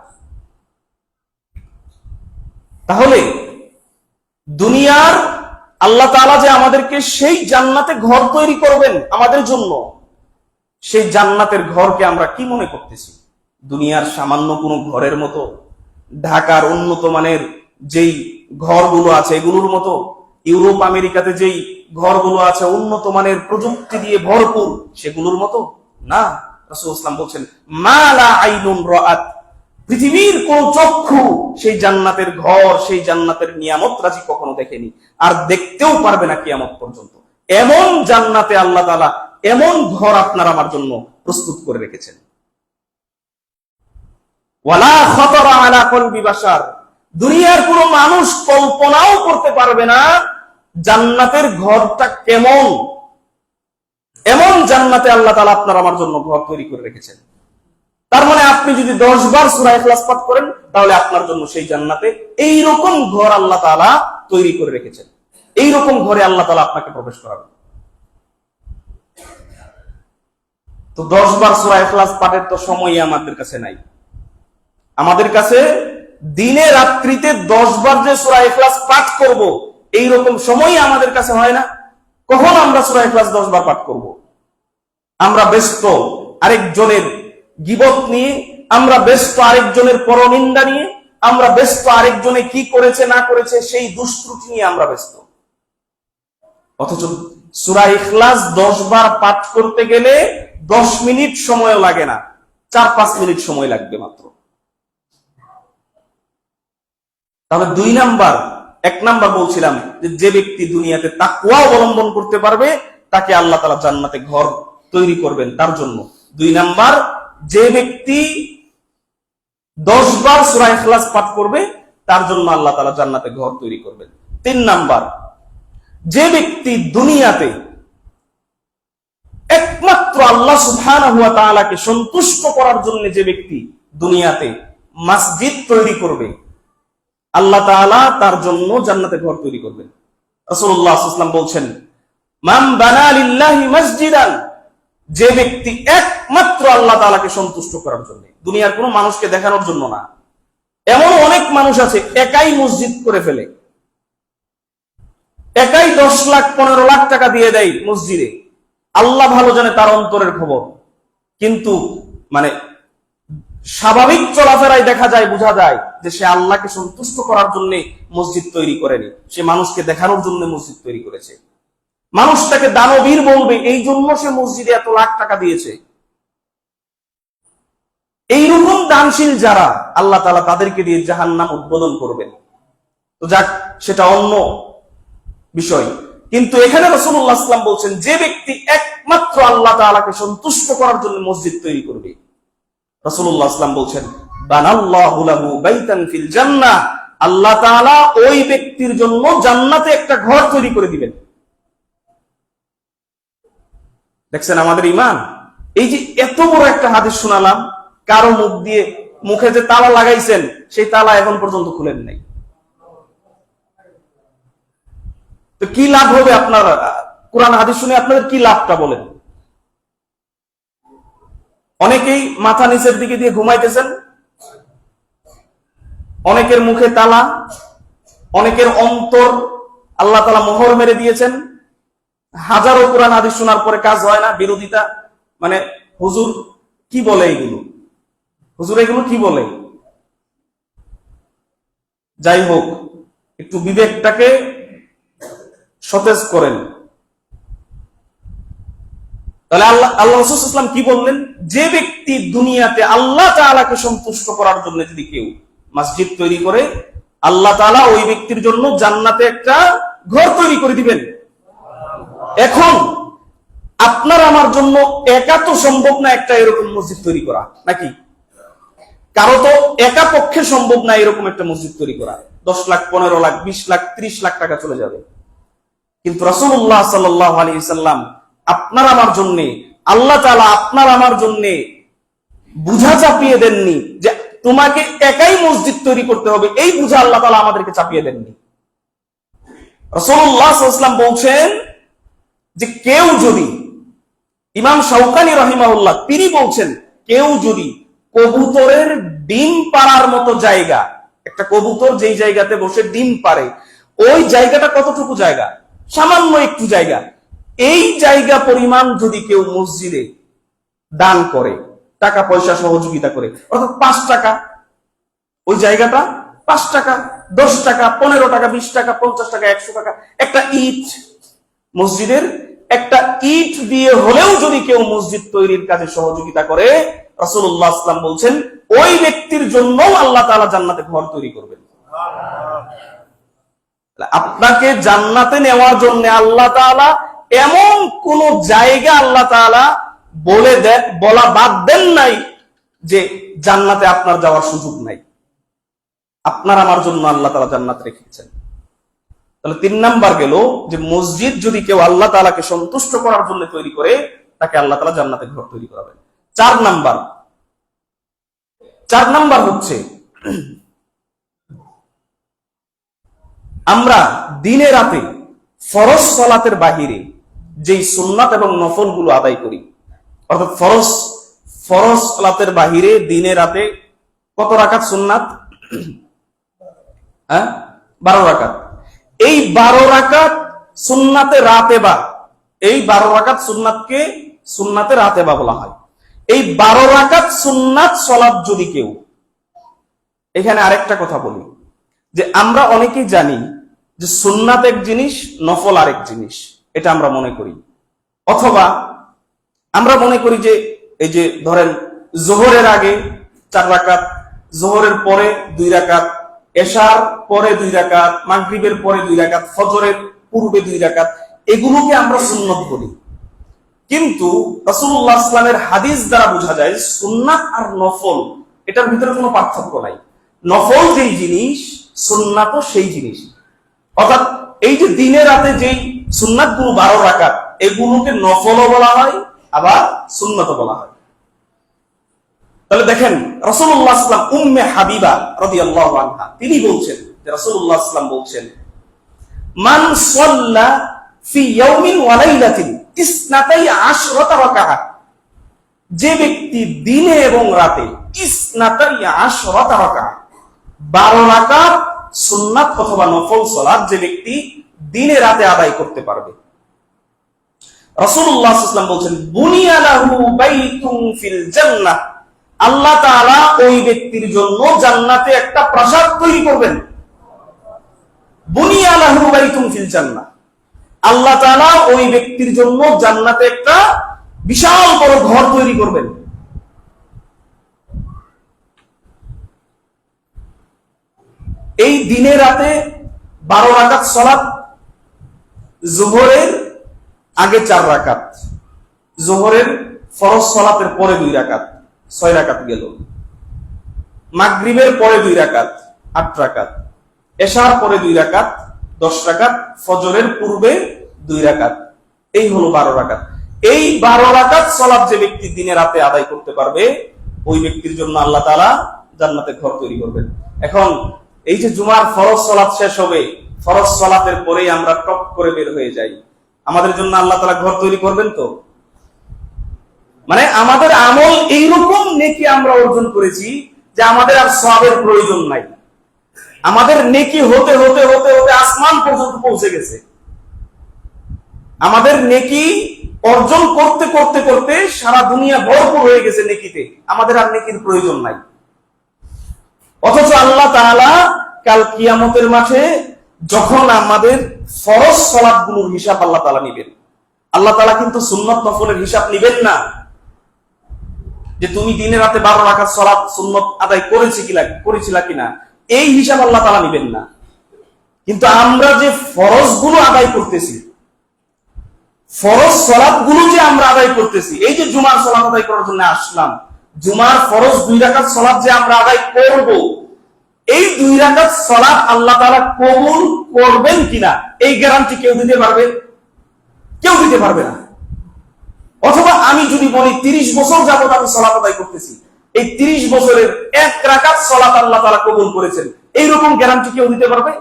তাহলে দুনিয়ার আল্লাহ তাআলা যে আমাদেরকে সেই জান্নাতে ঘর তৈরি করবেন আমাদের জন্য, সেই জান্নাতের ঘরকে আমরা কি মনে করতেছি? দুনিয়ার সামান্য কোনো ঘরের মতো, ঢাকার উন্নত মানের যেই ঘরগুলো আছে এগুলোর মতো, ইউরোপ আমেরিকাতে যেই ঘরগুলো আছে উন্নত মানের প্রযুক্তি দিয়ে ভরপুর, সেগুলোর মতো না। রাসূলুল্লাহ সাল্লাল্লাহু আলাইহি ওয়াসাল্লাম বলছেন, মা লা আইনুন রাআত, পৃথিবীর কোন চক্ষু সেই জান্নাতের ঘর, সেই জান্নাতের নিয়ামত রাজি কখনো দেখেনি, আর দেখতেও পারবে না কিয়ামত পর্যন্ত। এমন জান্নাতে আল্লাহ তাআলা এমন ঘর আপনার আমার জন্য প্রস্তুত করে রেখেছেন। ওয়ালা খাতারা আলা কলবি বাশার, দুনিয়ার কোন মানুষ কল্পনাও করতে পারবে না জান্নাতের ঘরটা কেমন। এমন জান্নাতে আল্লাহ তাআলা আপনার আমার জন্য ঘর তৈরি করে রেখেছেন। তার মানে আপনি যদি 10 বার সূরা ইখলাস পাঠ করেন, তাহলে আপনার জন্য সেই জান্নাতে এইরকম ঘর আল্লাহ তাআলা তৈরি করে রেখেছেন। এইরকম ঘরে আল্লাহ তাআলা আপনাকে প্রবেশ করাবেন। তো 10 বার সূরা ইখলাস পাঠের তো সময়ই আমাদের কাছে নাই। আমাদের কাছে দিনে রাত্রিতে 10 বার যে সূরা ইখলাস পাঠ করব, এইরকম সময়ই আমাদের কাছে হয় না। কখন আমরা সূরা ইখলাস 10 বার পাঠ করব? আমরা ব্যস্ত আরেকজনের গীবত নিয়ে, আমরা ব্যস্ত আরেকজনের পরনিন্দা নিয়ে, আমরা ব্যস্ত আরেকজনে কি করেছে না করেছে সেই দুষ্ত্রুটি নিয়ে আমরা ব্যস্ত। অথচ সূরা ইখলাস 10 বার পাঠ করতে গেলে 10 মিনিট সময়ও লাগে না, 4-5 মিনিট সময় লাগবে মাত্র। তাহলে 2 নাম্বার, 1 নাম্বার বলছিলাম যে ব্যক্তি দুনিয়াতে তাকওয়া অবলম্বন করতে পারবে, তাকে আল্লাহ তাআলা জান্নাতে ঘর তৈরি করবেন তার জন্য। 2 নাম্বার, যে ব্যক্তি 10 বার সূরা ইখলাস পাঠ করবে, তার জন্য আল্লাহ তাআলা জান্নাতে ঘর তৈরি করবেন। 3 নাম্বার, যে ব্যক্তি দুনিয়াতে একমাত্র আল্লাহ সুবহানাহু ওয়া তাআলাকে সন্তুষ্ট করার জন্য যে ব্যক্তি দুনিয়াতে মসজিদ তৈরি করবে, আল্লাহ তাআলা তার জন্য জান্নাতে ঘর তৈরি করবেন। রাসূলুল্লাহ সাল্লাল্লাহু আলাইহি ওয়াসাল্লাম বলছেন, মান বানা লিল্লাহি মসজিদান, যে ব্যক্তি একমাত্র আল্লাহ তাআলাকে সন্তুষ্ট করার জন্য, দুনিয়ার কোনো মানুষকে দেখানোর জন্য না। এমন অনেক মানুষ আছে একাই মসজিদ করে ফেলে, একাই 10 লাখ 15 লাখ টাকা দিয়ে দেয় মসজিদে। আল্লাহ ভালো জানে তার অন্তরের খবর, কিন্তু মানে স্বাভাবিক চলাফেরায় দেখা যায়, বোঝা যায় যে সে আল্লাহকে সন্তুষ্ট করার জন্য মসজিদ তৈরি করেনি, সে মানুষকে দেখানোর জন্য মসজিদ তৈরি করেছে। মানুষ তাকে দানবীর বলবে, এই জন্য সে মসজিদে এত লাখ টাকা দিয়েছে। এইরকম দানশীল যারা, আল্লাহ তাআলা তাদেরকে দিয়ে জাহান্নাম উদ্বোধন করবেন। তো যাক, সেটা অন্য বিষয়। কিন্তু এখানে রাসূলুল্লাহ সাল্লাল্লাহু আলাইহি ওয়াসাল্লাম বলছেন, যে ব্যক্তি একমাত্র আল্লাহ তাআলাকে সন্তুষ্ট করার জন্য মসজিদ তৈরি করবে, রাসূলুল্লাহ সাল্লাল্লাহু আলাইহি ওয়াসাল্লাম বলছেন, বানাল্লাহু লাহু বাইতান ফিল জান্নাহ, আল্লাহ তাআলা ওই ব্যক্তির জন্য জান্নাতে একটা ঘর তৈরি করে দিবেন। দেখছেন আমাদের ঈমান। এই যে এত বড় একটা হাদিস শোনালাম, কারো মুখ দিয়ে, মুখে যে তালা লাগাইছেন সেই তালা এখন পর্যন্ত খুলেন নাই। তো কি লাভ হবে আপনার? কোরআন হাদিস শুনে আপনাদের কি লাভটা বলেন? অনেকেই মাথা নিচের দিকে দিয়ে ঘুমাইতেছেন, অনেকের মুখে তালা, অনেকের অন্তর আল্লাহ তাআলা মোহর মেরে দিয়েছেন। হাজারো কোরআন হাদিস শোনার পরে কাজ হয় না, বিরোধিতা। মানে হুজুর কি বলে এগুলো, হুজুর এগুলো কি বলে? যাই হোক, একটু বিবেকটাকে সতেজ করেন। তাহলে আল্লাহ রাসূল সাল্লাল্লাহু আলাইহি ওয়াসাল্লাম কি বললেন? যে ব্যক্তি দুনিয়াতে আল্লাহ তাআলাকে সন্তুষ্ট করার জন্য যদি কেউ মসজিদ তৈরি করে, আল্লাহ তাআলা ওই ব্যক্তির জন্য জান্নাতে একটা ঘর তৈরি করে দিবেন। এখন আপনার আমার জন্য একা তো সম্ভব না একটা এরকম মসজিদ তৈরি করা, নাকি? কারো তো একা পক্ষে সম্ভব না এরকম একটা মসজিদ তৈরি করা। 10 লাখ, 15 লাখ, 20 লাখ, 30 লাখ টাকা চলে যাবে। কিন্তু রাসূলুল্লাহ সাল্লাল্লাহু আলাইহি ওয়াসাল্লাম আপনার আমার জন্য, আল্লাহ তাআলা আপনার আমার জন্য বুঝা চাপিয়ে দেননি যে তোমাকে একাই মসজিদ তৈরি করতে হবে। এই বুঝা আল্লাহ তাআলা আমাদেরকে চাপিয়ে দেননি। রাসূলুল্লাহ সাল্লাল্লাহু আলাইহি ওয়াসাল্লাম বলছেন যে কেউ যদি, ইমাম শাওকানি রাহিমাহুল্লাহ তিনি বলছেন, কেউ যদি কবুতরের ডিম পাড়ার মতো জায়গা, একটা কবুতর যেই জায়গাতে বসে ডিম পাড়ে, ওই জায়গাটা কতটুকু জায়গা? সামান্য একটু জায়গা। এই জায়গা পরিমাণ যদি কেউ মসজিদে দান করে, টাকা পয়সা সহযোগিতা করে, অর্থাৎ 5 টাকা, ওই জায়গাটা 5 টাকা, 10 টাকা, 15 টাকা, 20 টাকা, 50 টাকা, 100 টাকা, একটা ইট, মসজিদের একটা ইট দিয়ে হলেও যদি কেউ মসজিদ তৈরির কাজে সহযোগিতা করে, রাসূলুল্লাহ সাল্লাল্লাহু আলাইহি ওয়াসাল্লাম বলছেন ওই ব্যক্তির জন্য আল্লাহ তাআলা জান্নাতে ঘর তৈরি করবেন। আপনাকে জান্নাতে নেওয়ার জন্য আল্লাহ তাআলা এমন কোন জায়গা আল্লাহ তাআলা বলা বাদ দেন নাই যে জান্নাতে আপনার যাওয়ার সুযোগ নাই। আপনার আমার জন্য আল্লাহ তাআলা জান্নাত রেখেছেন। তাহলে 3 নাম্বার গেল যে মসজিদ যদি কেউ আল্লাহ তাআলাকে সন্তুষ্ট করার জন্য তৈরি করে, তাকে আল্লাহ তাআলা জান্নাতে ঘর তৈরি করাবেন। 4 নাম্বার হচ্ছে, আমরা দিনে রাতে ফরজ সালাতের বাহিরে যেই সুন্নাত এবং নফল গুলো আদায় করি, অর্থাৎ ফরজ সালাতের বাহিরে দিনে রাতে কত রাকাত সুন্নাত? 12 রাকাত। এই 12 রাকাত সুন্নাতে রাতেবা, এই 12 রাকাত সুন্নাতকে সুন্নাতে রাতেবা বলা হয়। এই 12 রাকাত সুন্নাত সালাত যদি কেউ, এখানে আরেকটা কথা বলি যে আমরা অনেকেই জানি যে সুন্নাত এক জিনিস, নফল আরেক জিনিস, এটা আমরা মনে করি। অথবা আমরা মনে করি যে এই যে ধরেন যোহরের আগে 4 রাকাত, যোহরের পরে 2 রাকাত, এশার পরে 2 রাকাত, মাগরিবের পরে 2 রাকাত, ফজরের পূর্বে 2 রাকাত, এগুলোকে আমরা সুন্নাত বলি। কিন্তু রাসূলুল্লাহ সাল্লাল্লাহু আলাইহি ওয়াসাল্লামের হাদিস দ্বারা বোঝা যায় সুন্নাত আর নফল এটার ভিতরে কোনো পার্থক্য নাই। নফল যেই জিনিস, সুন্নাতও সেই জিনিস। অর্থাৎ এই যে দিনে রাতে যেই সুন্নাত গুলো 12 রাকাত, এগুলোকে নফলও বলা হয়, আবার সুন্নাতও বলা হয়। তাহলে দেখেন রাসূলুল্লাহ সাল্লাল্লাহু আলাইহি ওয়াসাল্লাম উম্মে হাবিবা রাদিয়াল্লাহু আনহা তিনি বলছেন যে রাসূলুল্লাহ সাল্লাল্লাহু আলাইহি ওয়াসাল্লাম বলছেন, মান সাল্লা ফি ইয়াউমিন ওয়া লাইলাতিন 12 রাকাত, যে ব্যক্তি দিনে এবং রাতে 12 রাকাত, 12 রাকাত সুন্নাত অথবা নফল সালাত যে ব্যক্তি দিনে রাতে আদায় করতে পারবে, রাসূলুল্লাহ সাল্লাল্লাহু আলাইহি ওয়াসাল্লাম বলছেন, বুনিয়া লাহু বাইতুন ফিল জান্নাহ, আল্লাহ তাআলা ওই ব্যক্তির জন্য জান্নাতে একটা প্রাসাদ তৈরি করবেন। বুনিয়া লাহু বাইতুন ফিল জান্নাহ, আল্লাহ তাআলা ওই ব্যক্তির জন্য জান্নাতে একটা বিশাল বড় ঘর তৈরি করবেন। এই দিনে রাতে 12 রাকাত সালাত, যোহরের আগে 4 রাকাত, যোহরের ফরজ সালাতের পরে 2 রাকাত, 6 রাকাত গেল। মাগরিবের পরে 2 রাকাত, 8 রাকাত। এশার পরে 2 রাকাত, 10 রাকাত। ফজরের পূর্বে 2 রাকাত। এই হলো 12 রাকাত। এই 12 রাকাত সালাত যে ব্যক্তি দিনে রাতে আদায় করতে পারবে, ওই ব্যক্তির জন্য আল্লাহ তাআলা জান্নাতে ঘর তৈরি করবেন। এখন এই যে জুমার ফরজ সালাত শেষ হবে, ফরজ সালাতের পরেই আমরা টপ করে বের হয়ে যাই, আমাদের জন্য আল্লাহ তাআলা ঘর তৈরি করবেন তো? মানে আমাদের আমল এইরকম নেকি আমরা অর্জন করেছি যে আমাদের আর সওয়াবের প্রয়োজন নাই। আমাদের নেকি হতে হতে হতে হতে আসমান পর্যন্ত পৌঁছে গেছে। আমাদের নেকি অর্জন করতে করতে করতে সারা দুনিয়া ভরপুর হয়ে গেছে নেকিতে, আমাদের আর নেকির প্রয়োজন নাই। অথচ আল্লাহ তাআলা কাল কিয়ামতের মাঠে যখন আমাদের ফরজ সালাতগুলোর হিসাব আল্লাহ তাআলা নেবেন, আল্লাহ তাআলা কিন্তু সুন্নত নফলের হিসাব নেবেন না, যে তুমি দিনে রাতে 12 রাকাত সালাত সুন্নত আদায় করেছিলা কিনা, এই হিসাব আল্লাহ তাআলা নেবেন না। কিন্তু আমরা যে ফরজগুলো আদায় করতেছি, ফরজ সালাতগুলো যে আমরা আদায় করতেছি, এই যে জুমার সালাত আদায় করার জন্য আসলাম, জুমার ফরজ 2 রাকাত সালাত যে আমরা আদায় করব, এই 2 রাকাত সালাত আল্লাহ তাআলা কবুল করবেন কিনা এই গ্যারান্টি কেউ দিতে পারবে? কেউ দিতে পারবে না। অথবা আমি যদি বলি 30 বছর যাবত আমি সালাত আদায় করতেছি, এই 30 বছরের 1 রাকাত সালাত আল্লাহ তাআলা কবুল করেছেন, এইরকম গ্যারান্টি কেউ দিতে পারবে?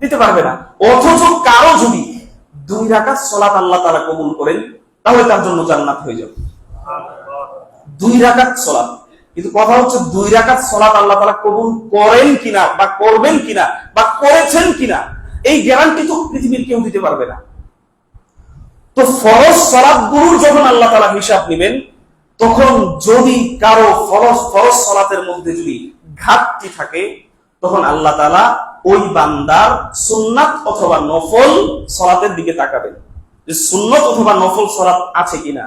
দিতে পারবে না। অথচ কারো যদি 2 রাকাত সালাত আল্লাহ তাআলা কবুল করেন, তাহলে তার জন্য জান্নাত হয়ে যাবে। 2 রাকাত সালাত। কিন্তু কথা হচ্ছে 2 রাকাত সালাত আল্লাহ তাআলা কবুল করেন কিনা বা করবেন কিনা বা করেছেন কিনা, এই গ্যারান্টি তো পৃথিবীর কেউ দিতে পারবে না। তো ফরজ সালাতগুলোর যখন আল্লাহ তাআলা হিসাব নেবেন, তখন যদি কারো ফরজ সালাতের মধ্যে যদি ঘাটতি থাকে, তখন আল্লাহ তাআলা ওই বান্দার সুন্নাত অথবা নফল সালাতের দিকে তাকাবেন, যে সুন্নাত অথবা নফল সালাত আছে কিনা।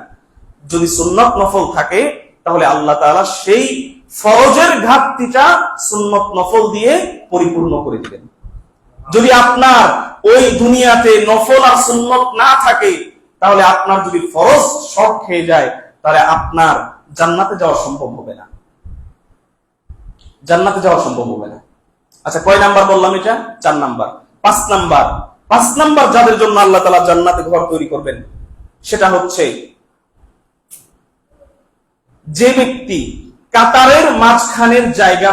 যদি সুন্নাত নফল থাকে, তাহলে আল্লাহ তাআলা সেই ফরজের ঘাটতিটা সুন্নাত নফল দিয়ে পরিপূর্ণ করে দিবেন। যদি আপনার ওই দুনিয়াতে নফল আর সুন্নাত না থাকে, তাহলে আপনার যদি ফরজ শর্ট খেয়ে যায়, তাহলে আপনার জান্নাতে যাওয়া সম্ভব হবে না। জান্নাতে যাওয়া সম্ভব হবে না। আচ্ছা, কয় নাম্বার বললাম এটা? 4 নাম্বার। 5 নাম্বার যাদের জন্য আল্লাহ তাআলা জান্নাতে ঘর তৈরি করবেন, সেটা হচ্ছে যে ব্যক্তি কাতারের মাঝখানের জায়গা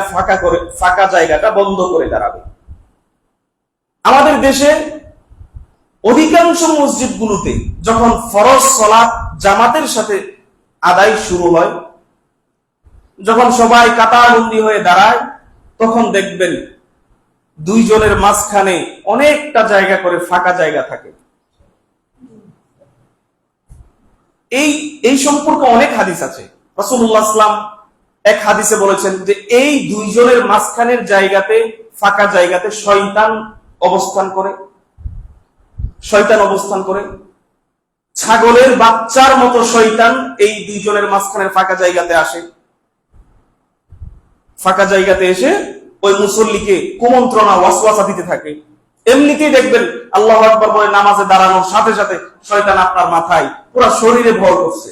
ফাঁকা জায়গাটা বন্ধ করে দাঁড়াবে। আমাদের দেশে অধিকাংশ মসজিদগুলোতে যখন ফরজ সালাত জামাতের সাথে আদায় শুরু হয়, যখন সবাই কাতারবন্দি হয়ে দাঁড়ায়, তখন দেখবেন 2 জনের মাঝখানে অনেকটা জায়গা করে ফাঁকা জায়গা থাকে। এই সম্পর্কে অনেক হাদিস আছে। রাসূলুল্লাহ সাল্লাল্লাহু আলাইহি ওয়াসাল্লাম এক হাদিসে বলেছেন যে এই 2 জনের মাঝখানের জায়গাতে, ফাঁকা জায়গাতে শয়তান অবস্থান করে। ছাগলের বাচ্চার মতো শয়তান এই 2 জনের মাঝখানের ফাঁকা জায়গাতে আসে। ফাঁকা জায়গাতে এসে ওই মুসল্লিকে কুমন্ত্রণা, ওয়াসওয়াসা দিতে থাকে। এমনিতেই দেখবেন আল্লাহু আকবার বলে নামাজে দাঁড়ানোর সাথে সাথে শয়তান আপনার মাথায়, পুরো শরীরে ভর করছে।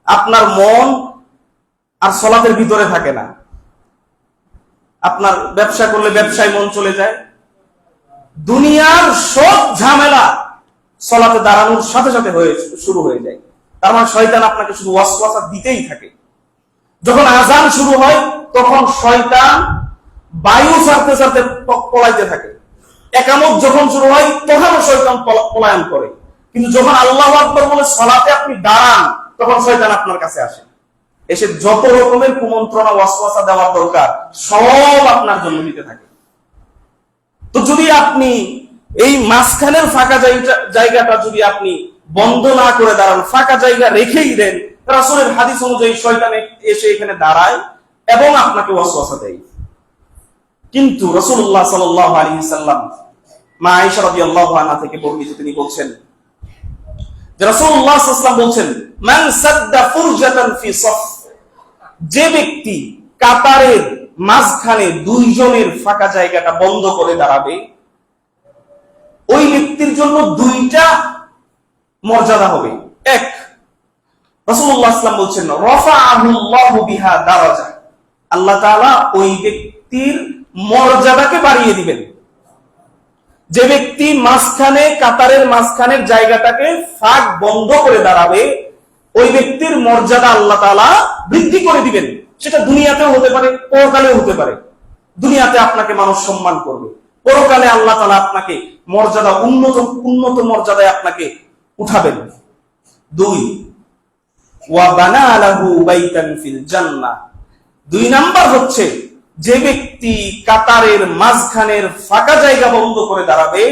আপনার মন আর সালাতের ভিতরে থাকে না। আপনার ব্যবসা করলে ব্যবসায় মন চলে যায়। দুনিয়ার সব ঝামেলা সালাতে দাঁড়ানোর সাথে সাথে শুরু হয়ে যায়। তার মানে শয়তান আপনাকে শুধু ওয়াসওয়াসা দিতেই থাকে। যখন আযান শুরু হয়, তখন শয়তান বায়ু ছাড়তে ছাড়তে পলাইতে থাকে। একামত যখন শুরু হয়, তখনও শয়তান পলায়ন করে। কিন্তু যখন আল্লাহু আকবার বলে সালাতে আপনি দাঁড়ান, তখন শয়তান আপনার কাছে আসে, এসে যত রকমের কুমন্ত্রণা, ওয়াসওয়াসা দেওয়ার দরকার সব আপনার জন্য দিতে থাকে। তো যদি আপনি এই মাঝখানের ফাঁকা জায়গাটা যদি আপনি বন্ধ না করে দাঁড়ান, ফাঁকা জায়গা রেখেই দেন, রাসূলের হাদিস অনুযায়ী শয়তান এসে এখানে দাঁড়ায় এবং আপনাকে ওয়াসওয়াসা দেয়। কিন্তু রাসূলুল্লাহ সাল্লাল্লাহু আলাইহি ওয়াসাল্লাম মা আয়েশা রাদিয়াল্লাহু আনহা থেকে বর্ণিত, তিনি বলছেন যে রাসূলুল্লাহ সাল্লাল্লাহু আলাইহি ওয়াসাল্লাম বলছেন, মান সাদ্দা ফুরজাতান ফি সাফ, যে ব্যক্তি কাতারের মাঝখানে দুইজনের ফাঁকা জায়গাটা বন্ধ করে দাঁড়াবে, ওই ব্যক্তির জন্য দুইটা মর্যাদা হবে। এক, রাসূলুল্লাহ সাল্লাল্লাহু আলাইহি ওয়াসাল্লাম বলছেন রাফাআহুল্লাহু বিহা দারাজা, আল্লাহ তাআলা ওই ব্যক্তির মর্যাদাকে বাড়িয়ে দিবেন। যে ব্যক্তি মাঝখানে কাতারের মাঝখানের জায়গাটাকে ফাঁক বন্ধ করে দাঁড়াবে, ওই ব্যক্তির মর্যাদা আল্লাহ তাআলা বৃদ্ধি করে দিবেন। সেটা দুনিয়াতেও হতে পারে, পরকালেও হতে পারে। দুনিয়াতে আপনাকে মানুষ সম্মান করবে, পরকালে আল্লাহ তাআলা আপনাকে মর্যাদা উন্নত মর্যাদায় আপনাকে উঠাবেন। দুই, ওয়া বানা লাহু বাইতান ফিল জান্নাহ, দুই নাম্বার হচ্ছে যে ব্যক্তি কাতারের মাঝখানের ফাঁকা জায়গা বন্ধ করে দাঁড়াবে,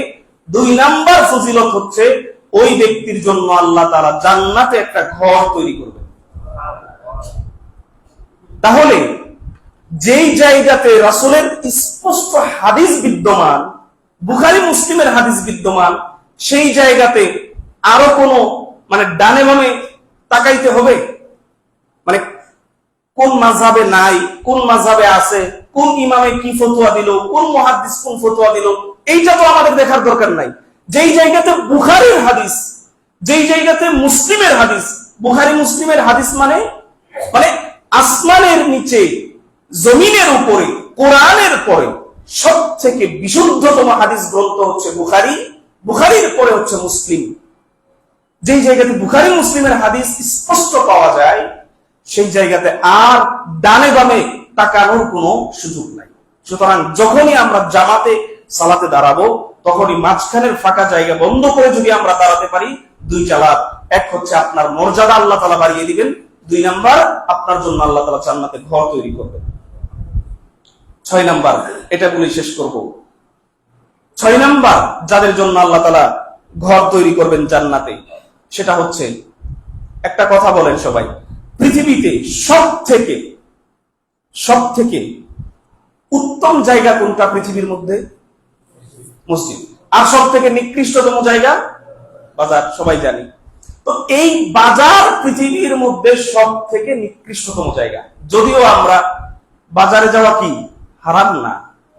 দুই নাম্বার ফজিলত হচ্ছে ওই ব্যক্তির জন্য আল্লাহ তাআলা জান্নাতে একটা ঘর তৈরি করবেন। তাহলে যেই জায়গাতে রাসূলের স্পষ্ট হাদিস বিদ্যমান, বুখারী মুসলিমের হাদিস বিদ্যমান, সেই জায়গাতে আরো কোনো ডানে বামে তাকাইতে হবে, কোন মাযহাবে নাই, কোন মাযহাবে আছে, কোন ইমামে কি ফতোয়া দিল, কোন মুহাদ্দিস কোন ফতোয়া দিল, এইটা তো আমাদের দেখার দরকার নাই। যেই জায়গাতে বুখারীর হাদিস, যেই জায়গাতে মুসলিমের হাদিস, বুখারী মুসলিমের হাদিস মানে আসমানের নিচে জমিনের উপরে কোরআনের পরে সবথেকে বিশুদ্ধতম হাদিস গ্রন্থ হচ্ছে বুখারী, বুখারীর পরে হচ্ছে মুসলিম। যেই জায়গাতে বুখারী মুসলিমের হাদিস স্পষ্ট পাওয়া যায়, সেই জায়গাতে আর ডানে বামে তাকানোর কোনো সুযোগ নাই। সুতরাং যখনই আমরা জামাতে সালাতে দাঁড়াবো, তখনই মাঝখানের ফাঁকা জায়গা বন্ধ করে যদি আমরা দাঁড়াতে পারি, দুইটা লাভ। এক হচ্ছে আপনার মর্যাদা আল্লাহ তাআলা বাড়িয়ে দিবেন, দুই নাম্বার আপনার জন্য আল্লাহ তাআলা জান্নাতে ঘর তৈরি করবেন। 6 নাম্বার, এটা বলে শেষ করব। 6 নাম্বার যাদের জন্য আল্লাহ তাআলা ঘর তৈরি করবেন জান্নাতে, সেটা হচ্ছে, একটা কথা বলেন সবাই, পৃথিবীতে সব থেকে উত্তম জায়গা কোনটা পৃথিবীর মধ্যে? মসজিদ। আর সব থেকে নিকৃষ্টতম জায়গা বাজার, সবাই জানি। তো এই বাজার পৃথিবীর মধ্যে সব থেকে নিকৃষ্টতম জায়গা। যদিও আমরা বাজারে যাওয়া কি হারাম না,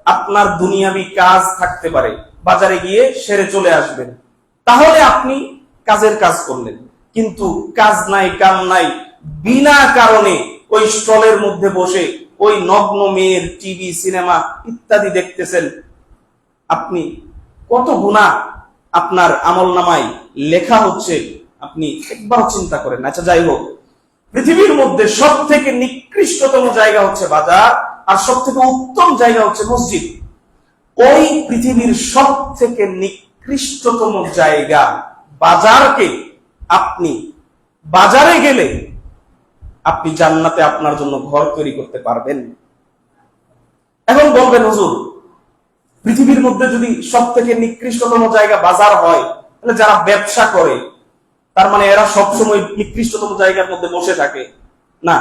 আপনার দুনিয়াবি কাজ থাকতে পারে, বাজারে গিয়ে সেরে চলে আসবেন, তাহলে আপনি কাজের কাজ করলেন। কিন্তু কাজ নাই, কাম নাই, বিনা কারণে ওই স্টলের মধ্যে বসে ওই নগ্ন মেয়ের টিভি, সিনেমা ইত্যাদি দেখতেছেন, আপনি কত গুনাহ আপনার আমলনামায় লেখা হচ্ছে, আপনি একবার চিন্তা করেন। আচ্ছা, যাই হোক, পৃথিবীর মধ্যে সব থেকে নিকৃষ্টতম জায়গা হচ্ছে বাজার, আর সব থেকে উত্তম জায়গা হচ্ছে মসজিদ। ওই পৃথিবীর সব থেকে নিকৃষ্টতম জায়গা বাজারকে আপনি বাজারে গেলে আপনি জান্নাতে আপনার জন্য ঘর তৈরি করতে পারবেন। এখন বলবেন, হুজুর, পৃথিবীর মধ্যে যদি সব থেকে নিকৃষ্টতম জায়গা বাজার হয়, তাহলে যারা ব্যবসা করে তার মানে এরা সবসময় নিকৃষ্টতম জায়গার মধ্যে বসে থাকে? না,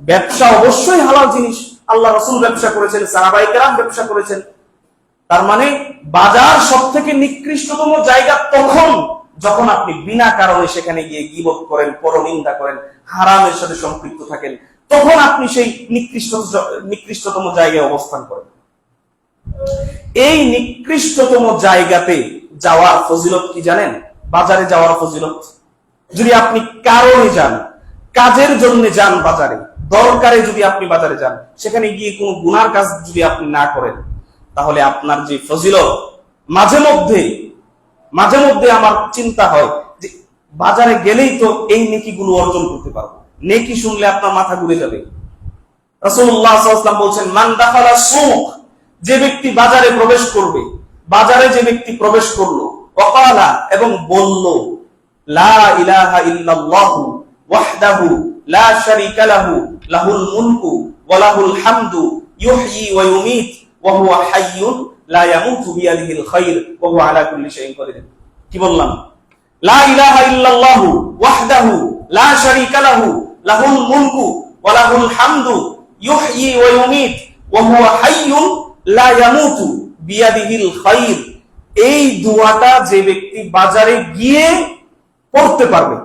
ব্যবসা অবশ্যই হালাল জিনিস, আল্লাহ রাসূল ব্যবসা করেছেন, সাহাবায়ে কেরাম ব্যবসা করেছেন। তার মানে বাজার সব থেকে নিকৃষ্টতম জায়গা তখন যখন আপনি বিনা কারণে সেখানে গিয়ে গীবত করেন, পরনিন্দা করেন, হারামের সাথে সম্পৃক্ত থাকেন, তখন আপনি সেই নিকৃষ্টতম জায়গায় অবস্থান করেন। এই নিকৃষ্টতম জায়গাতে যাওয়ার ফজিলত কি জানেন? বাজারে যাওয়ার ফজিলত, যদি আপনি কারণে যান, কাজের জন্য যান বাজারে, দরকারে যদি আপনি বাজারে যান, সেখানে গিয়ে কোনো গুনার কাজ যদি আপনি না করেন, তাহলে আপনার যে ফজিলত, মাঝে মধ্যে আমার চিন্তা হয় যে বাজারে গেলেই তো এই নেকিগুলো অর্জন করতে পারবো। নেকি শুনলে আপনার মাথা ঘুরে যাবে। রাসূলুল্লাহ সাল্লাল্লাহু আলাইহি ওয়াসাল্লাম বলছেন, মান দাখালা সুক, যে ব্যক্তি বাজারে প্রবেশ করবে, বাজারে যে ব্যক্তি প্রবেশ করলো, ওয়াকালা, এবং বলল, লা ইলাহা ইল্লাল্লাহু ওয়াহদাহু লা শারীকা লাহু লাহুল মুলকু ওয়া লাহুল হামদু ইউহয়ি ওয়া ইউমীত ওয়া হুয়া হাইয়্যুন লা ইয়ামুতু বিয়াদিহিল খায়র ওয়া হুয়া আলা কুল্লি শাইইন কাদির। কি বললাম? লা ইলাহা ইল্লাল্লাহু ওয়াহদাহু লা শারীকা লাহু লাহুল মুলকু ওয়া লাহুল হামদু ইউহয়ি ওয়া ইউমীত ওয়া হুয়া হাইয়্যুন লা ইয়ামুতু বিয়াদিহিল খায়র। এই দোয়াটা যে ব্যক্তি বাজারে গিয়ে পড়তে পারবে,